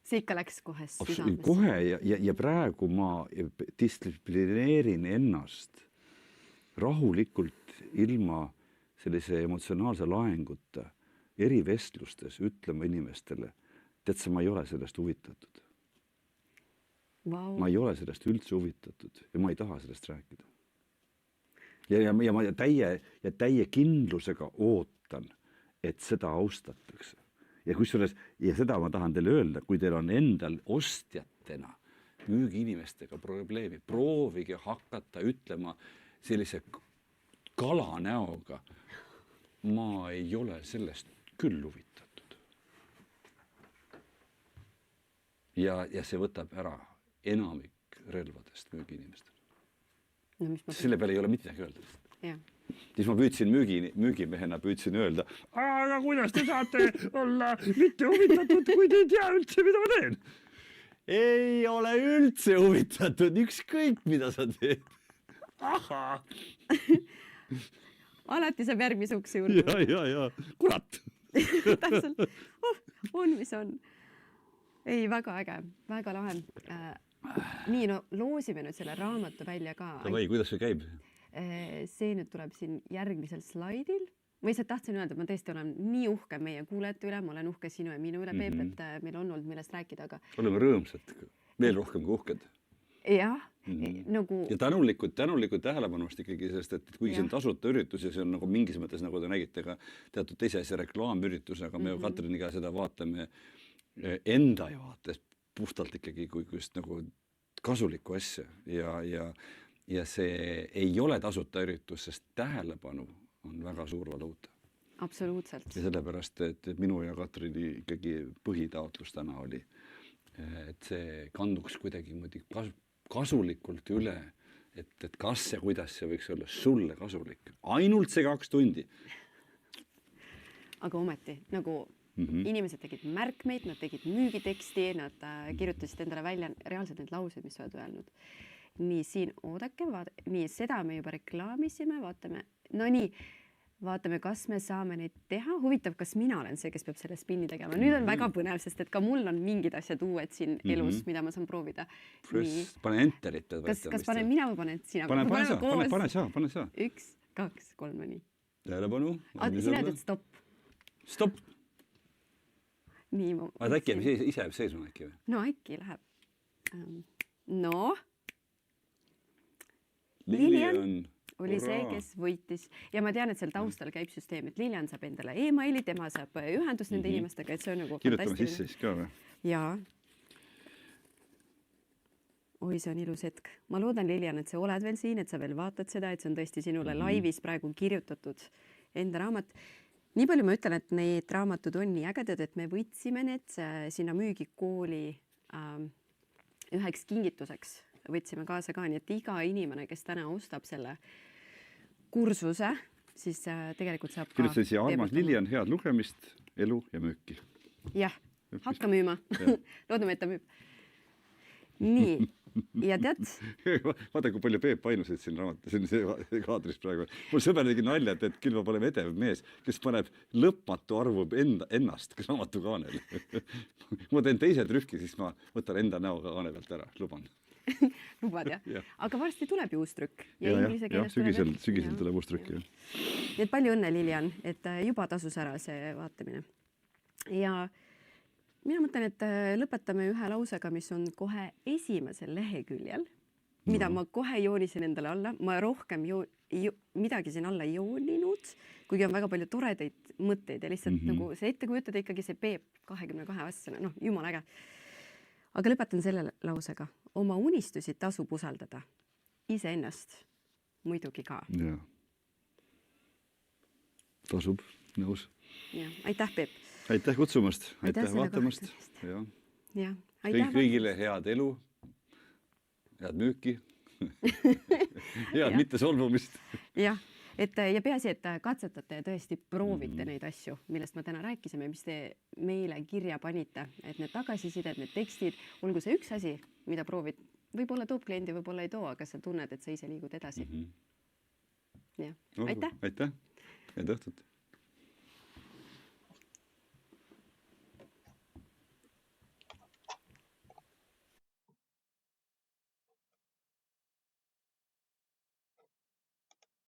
Speaker 2: See ikka läks kohe südamesse.
Speaker 1: Kohe ja praegu ma distsiplineerin ennast rahulikult ilma sellise emotsionaalse laenguta eri vestlustes ütlema inimestele, tead sa, ma ei ole sellest huvitatud.
Speaker 2: Wow.
Speaker 1: Ma ei ole sellest üldse huvitatud ja ma ei taha sellest rääkida. Ja ma täie kindlusega ootan, et seda austatakse. Ja kusjuures, ja seda ma tahan teile öelda, kui teil on endal ostjatena müügiinimestega probleemi, proovige hakata ütlema sellise kalanäoga, ma ei ole sellest küll huvitatud. Ja see võtab ära enamik relvadest müügiinimestel.
Speaker 2: No,
Speaker 1: selle peale ei ole midagi öelda.
Speaker 2: Ja.
Speaker 1: Siis ma püüdsin müügimehena öelda, aga kuidas te saate olla mitte huvitatud, kui te ei tea üldse, mida ma teen? Ei ole üldse huvitatud, ükskõik, mida sa teed. Aha!
Speaker 2: Alati saab järgmise ukse juurde.
Speaker 1: Ja, kurat!
Speaker 2: Täpselt. On, mis on. Ei, väga äge, väga lahe. Nii, no loosime nüüd selle raamatu välja ka.
Speaker 1: Davai, kuidas see käib?
Speaker 2: See nüüd tuleb siin järgmisel slaidil. Ma lihtsalt tahtsin öelda, et ma tõesti olen nii uhke meie kuulajate üle, ma olen uhke sinu ja minu üle, Peep, et meil on olnud millest rääkida, aga...
Speaker 1: Oleme rõõmsad, veel rohkem kui uhked.
Speaker 2: Jah, nagu...
Speaker 1: Ja tänulikud tähelepanust ikkagi, sest et kuigi see on tasuta üritus ja see on nagu mingis mõttes, nagu te nägite ka teatud teise asja reklaamüritus, aga me Katriniga seda vaatame enda vaates puhtalt ikkagi kui just nagu kasulikku asja ja see ei ole tasuta üritus, sest tähelepanu on väga suur valuuta.
Speaker 2: Absoluutselt.
Speaker 1: Ja sellepärast, et minu ja Katrini ikkagi põhitaotlus täna oli, et see kanduks kuidagi kasulikult üle, et kas ja kuidas see võiks olla sulle kasulik. Ainult see 2 tundi.
Speaker 2: Aga ometi, nagu inimesed tegid märkmeid, nad tegid müügiteksti, nad kirjutasid endale välja reaalselt need laused, mis sa oled öelnud. Nii, siin oodake, nii, seda me juba reklaamisime, vaatame, kas me saame neid teha. Huvitav, kas mina olen see, kes peab selle spinni tegema. Nüüd on väga põnev, sest et ka mul on mingid asjad uued siin elus, mida ma saan proovida.
Speaker 1: Pane enterit.
Speaker 2: Kas panen mina või panen sina?
Speaker 1: Pane sa.
Speaker 2: 1, 2, 3, nii.
Speaker 1: Tähelepanu.
Speaker 2: Sina ütled stopp.
Speaker 1: Stopp.
Speaker 2: nii ma
Speaker 1: aga äkki ise jääb seisma äkki või?
Speaker 2: No äkki läheb. No.
Speaker 1: Lilian
Speaker 2: oli see, kes võitis ja ma tean, et seal taustal käib süsteem, et Lilian saab endale emaili, tema saab ühendust nende inimestega, et see on nagu
Speaker 1: kirjutame sisse siis ka või?
Speaker 2: Jaa. Oi, see on ilus hetk. Ma loodan, Lilian, et sa oled veel siin, et sa veel vaatad seda, et see on tõesti sinule laivis praegu kirjutatud enda raamat. Nii palju ma ütlen, et need raamatud on nii ägedad, et me võtsime need sinna müügikooli üheks kingituseks. Võtsime kaasa ka, nii et iga inimene, kes täna ostab selle kursuse, siis tegelikult saab ka...
Speaker 1: Kirjutasin siia armas Lilian, head lugemist, elu ja müüki.
Speaker 2: Jah, hakka müüma. Loodame, et ta müüb. Nii, ja tead...
Speaker 1: Vaata, kui palju Peep Ainuseid siin raamatus, see kaadris praegu. Mul sõber tegi nalja, et küll ma pole vedev mees, kes paneb lõpmatu arvu ennast raamatukaanel. Ma teen teise trühki, siis ma võtan enda näo kaane pealt ära, luban.
Speaker 2: Lubad, jah? Aga varsti tuleb ju uus trükk.
Speaker 1: Ja, sügisel tuleb uus trükk.
Speaker 2: Nii et palju õnne, Lilian, et juba tasus ära see vaatamine. Ja mina mõtlen, et lõpetame ühe lausega, mis on kohe esimesel leheküljel, mida ma kohe joonisin endale alla. Ma rohkem midagi siin alla jooninud, kuigi on väga palju toredaid mõtteid ja lihtsalt nagu see ette kujutada ikkagi see Peep 22 aastasena, noh, jumal äge. Aga lõpetan selle lausega. Oma unistusi tasub usaldada. Iseennast muidugi ka.
Speaker 1: Ja. Tasub, nõus.
Speaker 2: Ja, aitäh, Peep.
Speaker 1: Aitäh kutsumast, aitäh vaatamast.
Speaker 2: Ja,
Speaker 1: kõigile head elu, head müüki, head mitte solvumist.
Speaker 2: Jah, ja peaasi, et katsetate ja tõesti proovite neid asju, millest me täna rääkisime, mis te meile kirja panite, et need tagasisided, need tekstid, olgu see üks asi, mida proovid, võib-olla toob kliendi, võib-olla ei too, aga sa tunned, et sa ise liigud edasi. Ja, aitäh.
Speaker 1: Aitäh, head õhtut.